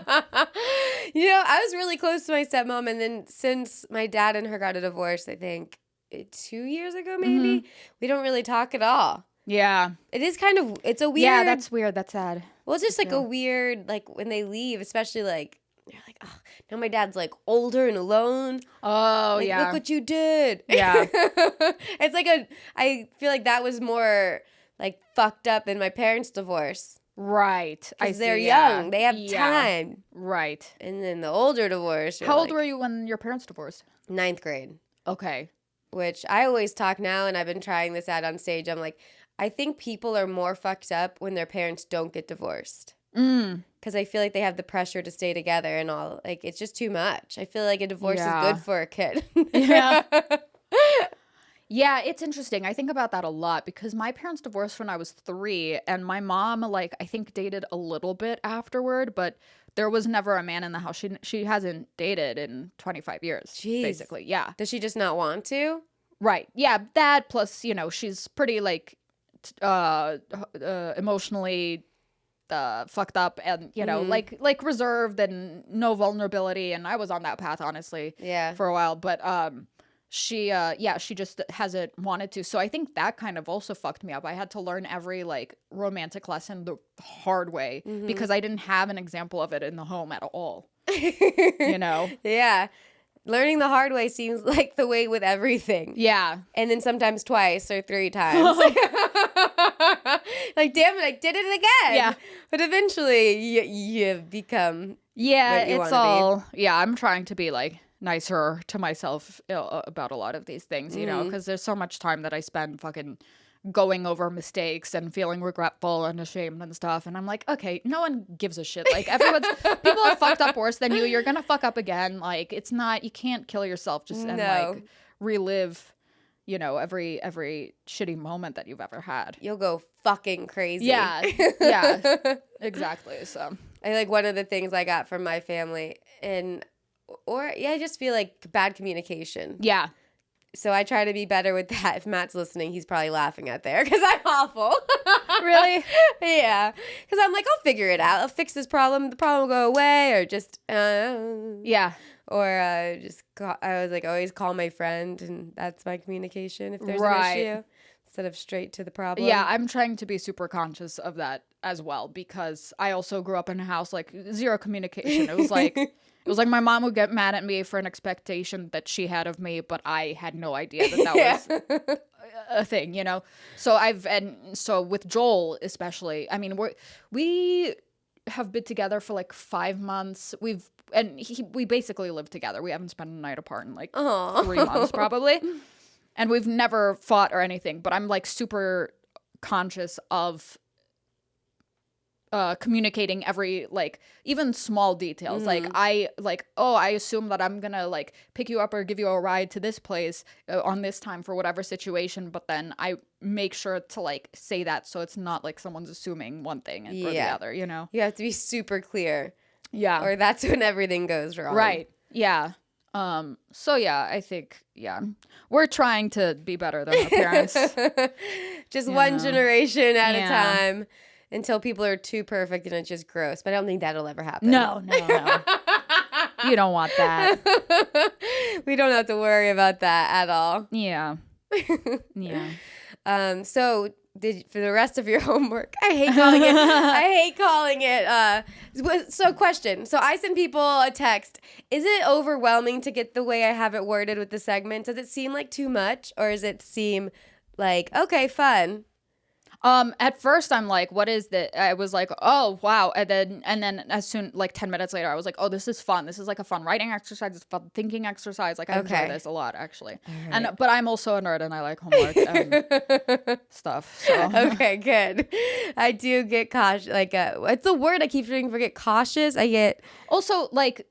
You know, I was really close to my stepmom, and then since my dad and her got a divorce, I think 2 years ago, maybe, we don't really talk at all. Yeah. It is kind of, it's a weird. Yeah, that's weird. That's sad. Well, it's just like a weird, like when they leave, especially like, you're like, oh, now my dad's like older and alone. Oh, like, yeah. Look what you did. Yeah. It's like I feel like that was more like fucked up than my parents' divorce. Right. Because they're young. They have time. Right. And then the older divorce. How old were you when your parents divorced? 9th grade. Okay. Which I always talk now, and I've been trying this out on stage. I'm like, I think people are more fucked up when their parents don't get divorced. Because I feel like they have the pressure to stay together and all. Like, it's just too much. I feel like a divorce is good for a kid. Yeah. Yeah, it's interesting. I think about that a lot because my parents divorced when I was 3, and my mom, like, I think dated a little bit afterward, but there was never a man in the house. She hasn't dated in 25 years, Jeez. basically. Yeah. Does she just not want to? Right. Yeah, that plus, she's pretty, like, emotionally fucked up and, like reserved and no vulnerability. And I was on that path, honestly, for a while. But she just hasn't wanted to. So I think that kind of also fucked me up. I had to learn every like romantic lesson the hard way because I didn't have an example of it in the home at all. Yeah. Learning the hard way seems like the way with everything. Yeah. And then sometimes twice or 3 times. Like, damn it, I did it again. Yeah. But eventually you become what you it's all be. Yeah, I'm trying to be like nicer to myself about a lot of these things, because there's so much time that I spend fucking going over mistakes and feeling regretful and ashamed and stuff. And I'm like, okay, no one gives a shit. Like, people have fucked up worse than you. You're going to fuck up again. Like, it's not, you can't kill yourself and like relive, every shitty moment that you've ever had. You'll go fucking crazy. Yeah. Yeah, exactly. So I like one of the things I got from my family I just feel like bad communication. Yeah. So I try to be better with that. If Matt's listening, he's probably laughing at there because I'm awful. Really? Yeah. Because I'm like, I'll figure it out. I'll fix this problem. The problem will go away, or just yeah. Or I was like, always call my friend, and that's my communication if there's an issue instead of straight to the problem. Yeah, I'm trying to be super conscious of that as well because I also grew up in a house like zero communication. It was like. It was like my mom would get mad at me for an expectation that she had of me, but I had no idea that was a thing, So with Joel especially, I mean, we have been together for like 5 months. We basically live together. We haven't spent a night apart in like 3 months probably, and we've never fought or anything. But I'm like super conscious of communicating every like even small details. Like I assume that I'm gonna like pick you up or give you a ride to this place on this time for whatever situation, but then I make sure to like say that so it's not like someone's assuming one thing or the other. You have to be super clear, or or that's when everything goes wrong. Right. So I think we're trying to be better than our parents. Just one generation at a time. Until people are too perfect and it's just gross. But I don't think that'll ever happen. No. You don't want that. We don't have to worry about that at all. Yeah. So for the rest of your homework, I hate calling it. So question. So I send people a text. Is it overwhelming to get the way I have it worded with the segment? Does it seem like too much? Or does it seem like, okay, fun? At first I'm like, what is that? I was like, oh wow. And then as soon, like 10 minutes later, I was like, oh, this is fun. This is like a fun writing exercise. It's a fun thinking exercise. Like I enjoy this a lot, actually. Right. But I'm also a nerd and I like homework and stuff. So. Okay, good. I do get cautious. Like, what's the word I keep trying to forget? Cautious. I get also like.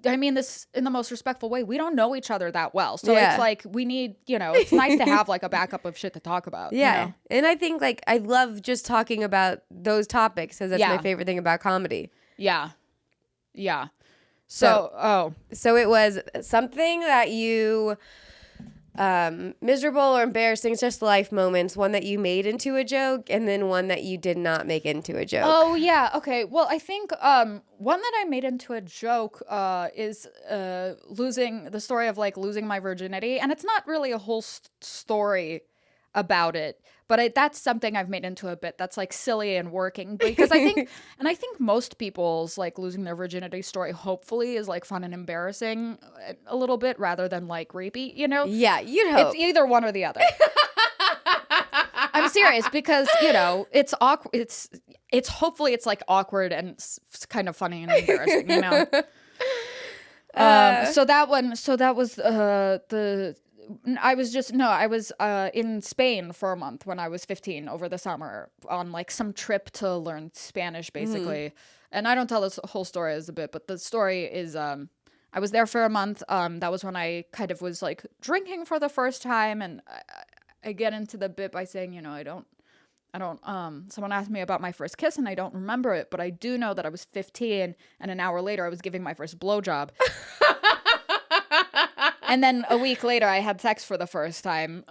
I mean this in the most respectful way. We don't know each other that well. So it's like we need, it's nice to have like a backup of shit to talk about. Yeah. And I think like I love just talking about those topics because that's my favorite thing about comedy. Yeah. Yeah. So it was something that you miserable or embarrassing, it's just life moments, one that you made into a joke and then one that you did not make into a joke. Oh yeah, okay. Well, I think one that I made into a joke is losing the story of like losing my virginity, and it's not really a whole story about it, but that's something I've made into a bit that's like silly and working because I think and I think most people's like losing their virginity story hopefully is like fun and embarrassing a little bit rather than like rapey, Yeah, you'd hope. It's either one or the other. I'm serious because it's awkward. It's hopefully it's like awkward and it's kind of funny and embarrassing, So that was I was in Spain for a month when I was 15 over the summer on like some trip to learn Spanish basically. And I don't tell this whole story as a bit, but the story is I was there for a month. That was when I kind of was like drinking for the first time, and I get into the bit by saying, I don't someone asked me about my first kiss and I don't remember it, but I do know that I was 15 and an hour later I was giving my first blowjob. And then a week later I had sex for the first time.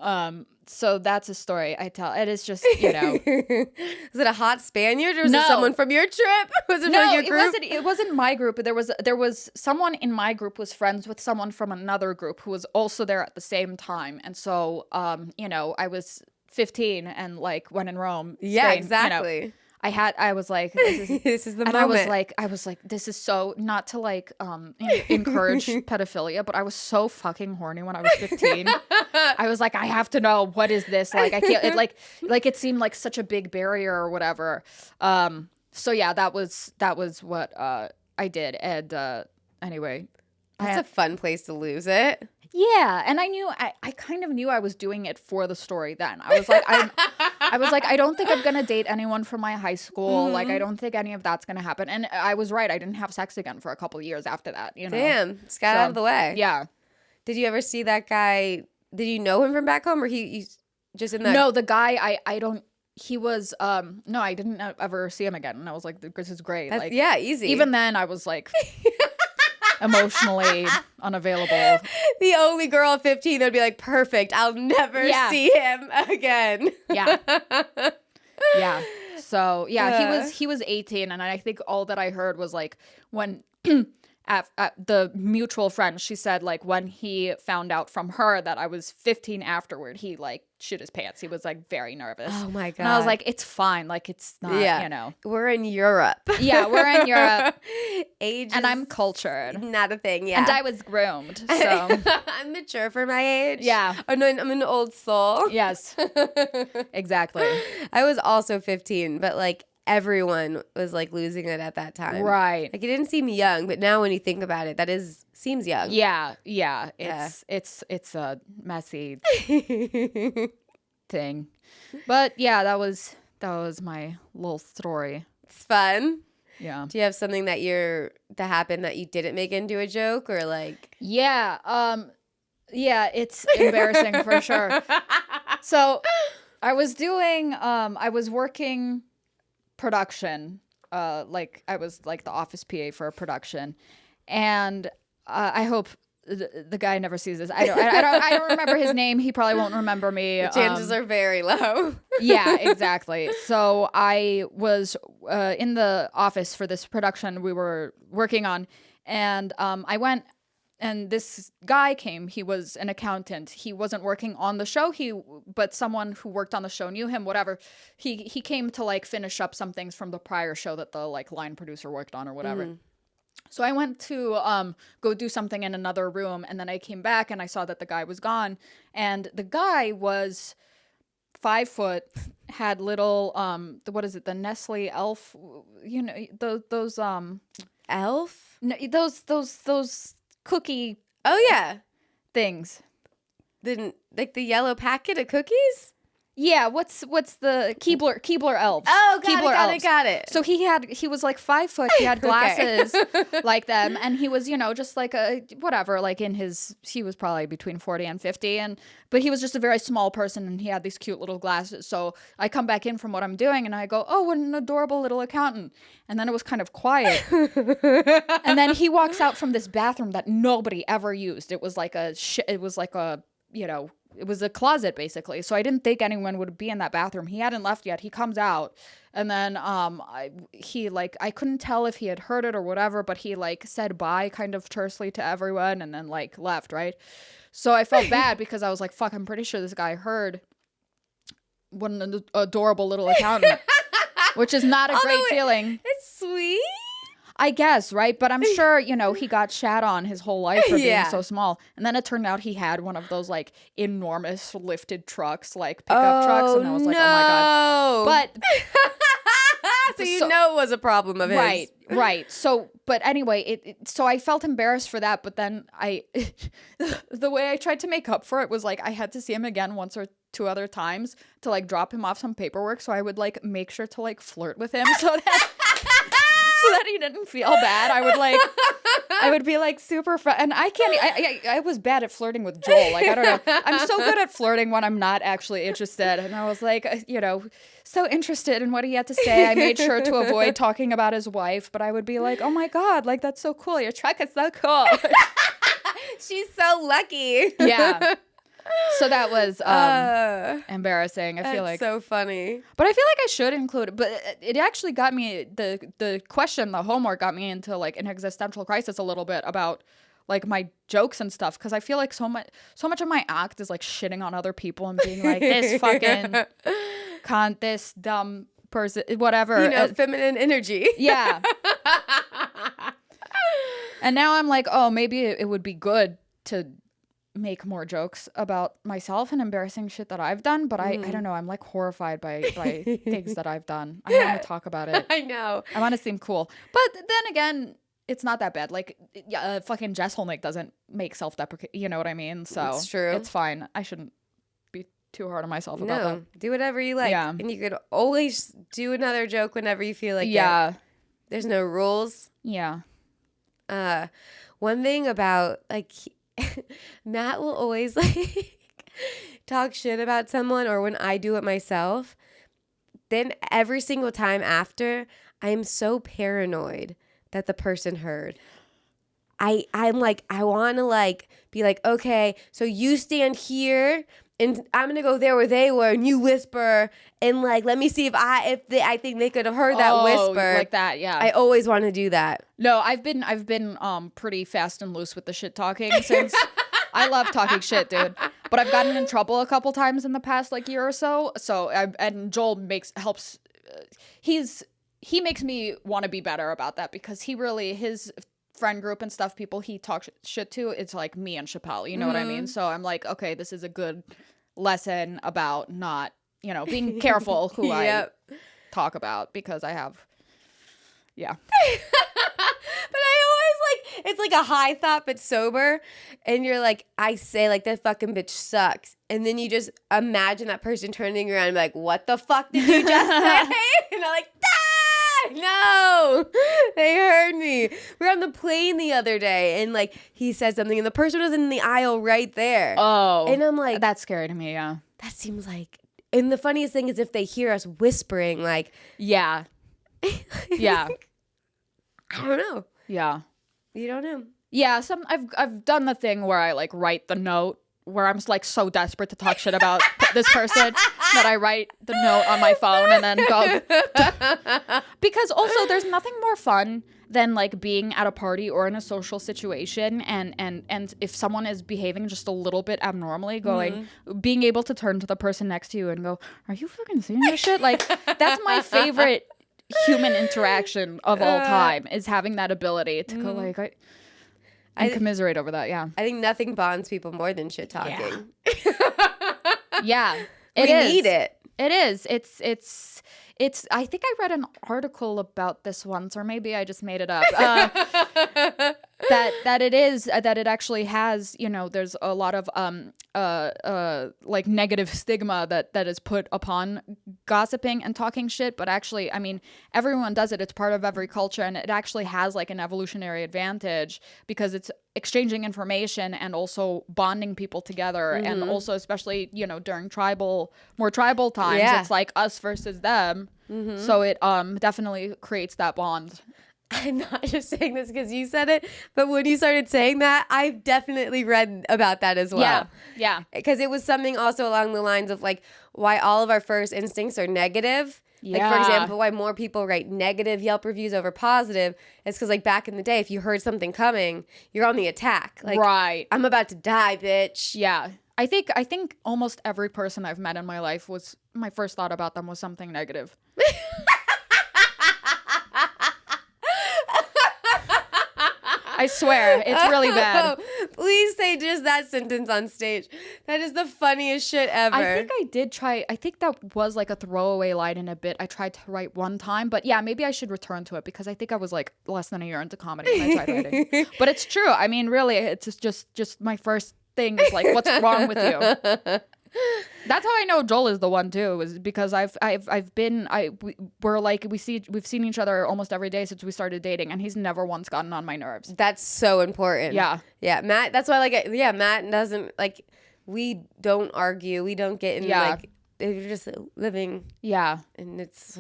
So that's a story I tell. It is just, Was it a hot Spaniard or was it someone from your trip? Was it from your group? It wasn't my group. There was someone in my group was friends with someone from another group who was also there at the same time. And so, I was 15 and like when in Rome. Yeah, Spain, exactly. I was like, this is the and moment. I was like, this is so, not to like encourage pedophilia, but I was so fucking horny when I was 15. I was like, I have to know, what is this? Like, I can't, it seemed like such a big barrier or whatever. So yeah, that was what I did. And anyway. That's a fun place to lose it. Yeah, and I kind of knew I was doing it for the story then. I was like, I don't think I'm gonna date anyone from my high school. Like, I don't think any of that's gonna happen. And I was right. I didn't have sex again for a couple of years after that. Damn, just got out of the way. Yeah. Did you ever see that guy? Did you know him from back home, or he's just in that? No, the guy I don't. He was no, I didn't ever see him again. And I was like, this is great. Like, yeah, easy. Even then, I was like. Emotionally unavailable. The only girl at 15 that'd be like, perfect, I'll never see him again. Yeah. Yeah. So yeah, he was 18, and I think all that I heard was like when at the mutual friend, she said like when he found out from her that I was 15 afterward, he like shit his pants. He was like very nervous. Oh my God. And I was like, it's fine. Like, it's not, We're in Europe. Yeah, we're in Europe. Age and I'm cultured. Not a thing, yeah. And I was groomed, so. I'm mature for my age. Yeah. I'm an old soul. Yes. Exactly. I was also 15, but like everyone was like losing it at that time. Right. Like it didn't seem young, but now when you think about it, seems young. Yeah. It's a messy thing. But yeah, that was my little story. It's fun. Yeah. Do you have something that happened that you didn't make into a joke or like? Yeah. Yeah, it's embarrassing for sure. So I was working production, like I was like the office PA for a production, and I hope the guy never sees this. I don't remember his name. He probably won't remember me. The chances are very low. Yeah, exactly. So I was in the office for this production we were working on, and I went. And this guy came. He was an accountant. He wasn't working on the show. But someone who worked on the show knew him. Whatever. He came to like finish up some things from the prior show that the like line producer worked on or whatever. Mm. So I went to go do something in another room, and then I came back and I saw that the guy was gone. And the guy was 5 foot, had little what is it, the Nestle Elf, you know, those Elf? no, those cookie Oh yeah. things. Like the yellow packet of cookies? Yeah, what's the Keebler elves? Oh, got it. So he was like 5 foot. He had glasses like them, and he was, you know, just like a whatever, like he was probably between 40 and 50, but he was just a very small person, and he had these cute little glasses. So I come back in from what I'm doing, and I go, "Oh, what an adorable little accountant." And then it was kind of quiet, and then he walks out from this bathroom that nobody ever used. It was like you know, it was a closet basically. So I didn't think anyone would be in that bathroom. He hadn't left yet. He comes out, and then I couldn't tell if he had heard it or whatever, but he like said bye kind of tersely to everyone and then like left, right? So I felt bad because I was like, fuck, I'm pretty sure this guy heard what an adorable little accountant, which is not a great feeling. It's sweet. I guess, right? But I'm sure, you know, he got shat on his whole life for being so small. And then it turned out he had one of those, like, enormous lifted trucks, like pickup trucks. And I was like, oh my God. But so you know it was a problem of his. Right. So, but anyway, so I felt embarrassed for that. But then the way I tried to make up for it was, like, I had to see him again once or two other times to, like, drop him off some paperwork. So I would, like, make sure to, like, flirt with him so that... so that he didn't feel bad. I would be like super and I was bad at flirting with Joel. Like, I don't know. I'm so good at flirting when I'm not actually interested. And I was like, you know, so interested in what he had to say. I made sure to avoid talking about his wife, but I would be like, oh my God, like, that's so cool. Your truck is so cool. She's so lucky. Yeah. So that was embarrassing. I feel like so funny. But I feel like I should include it. But it actually got me, the question, the homework got me into like an existential crisis a little bit about like my jokes and stuff, because I feel like so much of my act is like shitting on other people and being like, this fucking cunt, this dumb person, whatever. You know, feminine energy. Yeah. And now I'm like, oh, maybe it would be good to make more jokes about myself and embarrassing shit that I've done, but I don't know, I'm like horrified by things that I've done. I don't want to talk about it. I know. I want to seem cool. But then again, it's not that bad. Like, fucking Jess Holnick doesn't make self-deprecate, you know what I mean? So it's true. It's fine. I shouldn't be too hard on myself about that. Do whatever you like. Yeah. And you could always do another joke whenever you feel like it. There's no rules. Yeah. One thing about like Matt will always like talk shit about someone, or when I do it myself, then every single time after, I am so paranoid that the person heard. I'm like, I want to like be like, okay, so you stand here and I'm gonna go there where they were, and you whisper, and like, let me see if I think they could have heard that whisper like that. Yeah, I always want to do that. No, I've been pretty fast and loose with the shit talking since. I love talking shit, dude. But I've gotten in trouble a couple times in the past like year or so. And Joel helps. He makes me want to be better about that, because his friend group and stuff, people he talks shit to, it's like me and Chappelle, you know what I mean? So I'm like, okay, this is a good lesson about not, you know, being careful who I talk about, because I have, yeah. But I always like, it's like a high thought but sober, and you're like, I say like, that fucking bitch sucks, and then you just imagine that person turning around and be like, what the fuck did you just say? And I'm like, no, they heard me. We were on the plane the other day, and like, he said something, and the person was in the aisle right there. Oh, and I'm like, that's scary to me. Yeah, that seems like. And the funniest thing is if they hear us whispering, like, yeah. I don't know. Yeah, you don't know. Yeah, I've done the thing where I like write the note, where I'm like so desperate to talk shit about this person that I write the note on my phone and then go. Because also there's nothing more fun than like being at a party or in a social situation and if someone is behaving just a little bit abnormally, being able to turn to the person next to you and go, are you fucking seeing this shit? Like, that's my favorite human interaction of all time, is having that ability to go like, I commiserate over that. Yeah, I think nothing bonds people more than shit talking. Yeah, we need it. It is. It's I think I read an article about this once, or maybe I just made it up. That it actually has, there's a lot of like negative stigma that is put upon gossiping and talking shit, but actually, I mean, everyone does it. It's part of every culture, and it actually has like an evolutionary advantage because it's exchanging information and also bonding people together, and also especially during more tribal times, it's like us versus them. So it definitely creates that bond. I'm not just saying this because you said it, but when you started saying that, I've definitely read about that as well. Yeah. Because it was something also along the lines of like why all of our first instincts are negative. Yeah. Like, for example, why more people write negative Yelp reviews over positive is because, like, back in the day, if you heard something coming, you're on the attack. Like, right. I'm about to die, bitch. Yeah. I think almost every person I've met in my life my first thought about them was something negative. I swear, it's really bad. Please say just that sentence on stage. That is the funniest shit ever. I think that was like a throwaway line in a bit I tried to write one time, but yeah, maybe I should return to it because I think I was like less than a year into comedy when I tried writing. But it's true. I mean, really, it's just my first thing is like, what's wrong with you? That's how I know Joel is the one too, is because we've seen each other almost every day since we started dating, and he's never once gotten on my nerves. That's so important. Yeah. Matt. That's why Matt doesn't like. We don't argue. We don't get in like. We're just living. Yeah. And it's,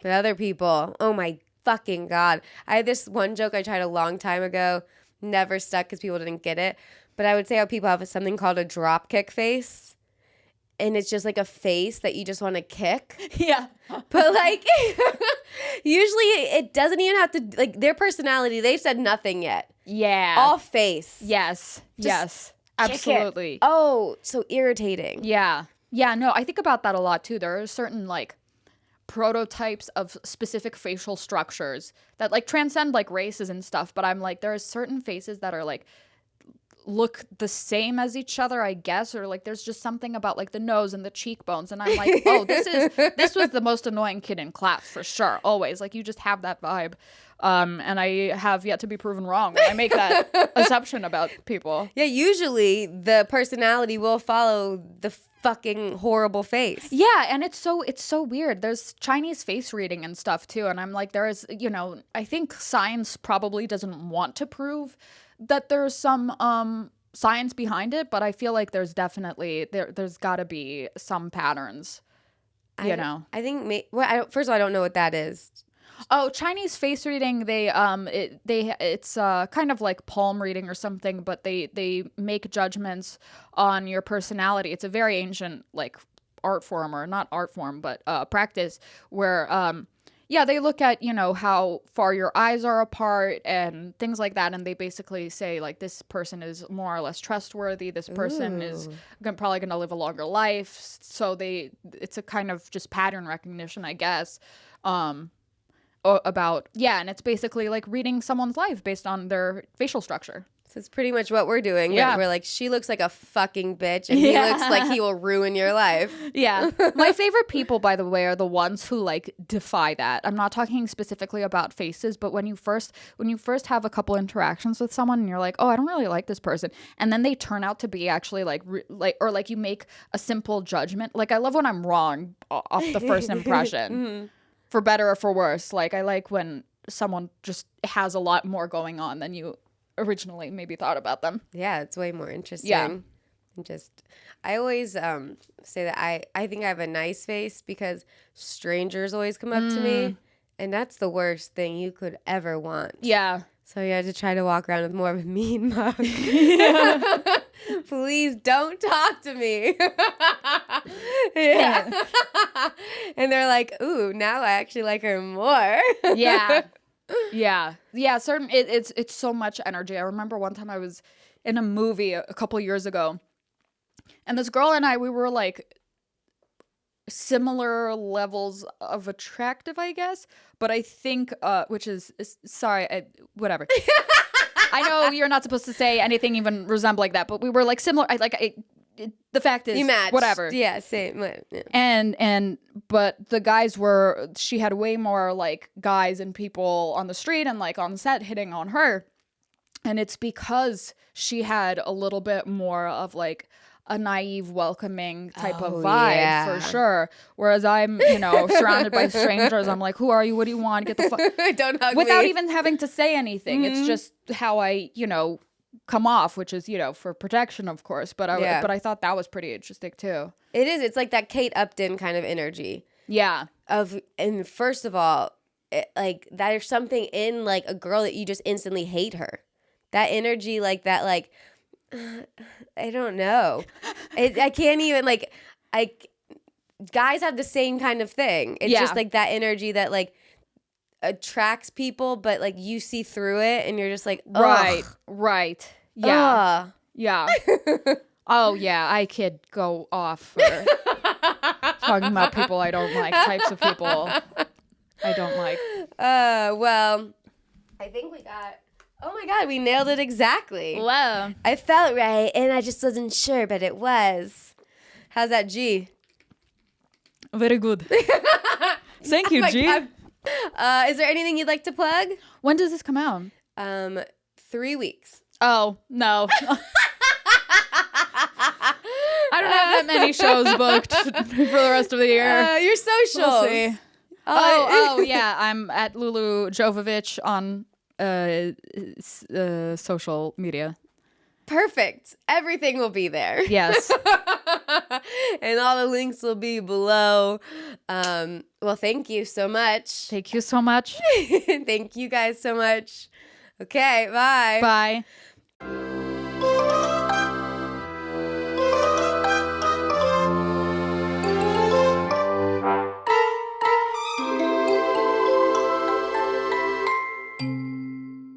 but other people. Oh my fucking God! I had this one joke I tried a long time ago. Never stuck because people didn't get it. But I would say how people have something called a drop kick face. And it's just like a face that you just want to kick. Yeah. But like, usually it doesn't even have to, like their personality, they've said nothing yet. Yeah. All face. Yes. Yes. Kick Absolutely. It. Oh, so irritating. Yeah. Yeah. No, I think about that a lot too. There are certain like prototypes of specific facial structures that like transcend like races and stuff. But I'm like, there are certain faces that are like, look the same as each other, I guess, or like there's just something about like the nose and the cheekbones, and I'm like, oh, this was the most annoying kid in class for sure, always. Like you just have that vibe, and I have yet to be proven wrong when I make that assumption about people. Yeah, usually the personality will follow the fucking horrible face. Yeah, and it's so weird. There's Chinese face reading and stuff too, and I'm like, there is, I think science probably doesn't want to prove that there's some science behind it, but I feel like there's definitely there's got to be some patterns. I think first of all, I don't know what that is. Oh, Chinese face reading, it's kind of like palm reading or something, but they make judgments on your personality. It's a very ancient like art form, or not art form, but practice where they look at, how far your eyes are apart and things like that. And they basically say, like, this person is more or less trustworthy. This person is probably going to live a longer life. So it's a kind of just pattern recognition, I guess, and it's basically like reading someone's life based on their facial structure. So it's pretty much what we're doing. Yeah. We're like, she looks like a fucking bitch, and he looks like he will ruin your life. Yeah. My favorite people, by the way, are the ones who like defy that. I'm not talking specifically about faces, but when you first have a couple interactions with someone and you're like, oh, I don't really like this person, and then they turn out to be actually like you make a simple judgment. Like I love when I'm wrong off the first impression, for better or for worse. Like I like when someone just has a lot more going on than you originally maybe thought about them. Yeah, it's way more interesting. Yeah. I always say that I think I have a nice face because strangers always come up to me, and that's the worst thing you could ever want. Yeah. So you had to try to walk around with more of a mean mug. Please don't talk to me. Yeah. And they're like, ooh, now I actually like her more. Yeah. Yeah. It's so much energy. I remember one time I was in a movie a couple years ago, and this girl and we were like similar levels of attractive, I guess, but I think which is sorry, whatever. I know you're not supposed to say anything even resembling that, but we were like similar. the fact is, You matched. whatever. Yeah, same. Yeah. But the guys she had way more like guys and people on the street and like on set hitting on her. And it's because she had a little bit more of like a naive, welcoming type of vibe for sure. Whereas I'm, surrounded by strangers. I'm like, who are you? What do you want? Get the fuck. Don't hug Without me. even having to say anything. It's just how I, come off, which is, for protection, of course. But I thought that was pretty interesting too. It is. It's like that Kate Upton kind of energy. Yeah. And first of all, like there's something in like a girl that you just instantly hate her. That energy, like that, like I don't know. I can't even like. Guys have the same kind of thing. It's just like that energy that like attracts people, but like you see through it, and you're just like, ugh. Right. Yeah. Yeah. Oh yeah, I could go off for talking about people I don't like, types of people I don't like. Well, I think we got. Oh my God, we nailed it exactly. Wow. I felt right, and I just wasn't sure, but it was. How's that G? Very good. Thank you, G. God. Is there anything you'd like to plug? When does this come out? 3 weeks. Oh, no. I don't have that many shows booked for the rest of the year. Your socials. We'll see. Oh, yeah. I'm at Lulu Jovovich on social media. Perfect. Everything will be there. Yes. And all the links will be below. Well, thank you so much. Thank you so much. Thank you guys so much. Okay, bye. Bye.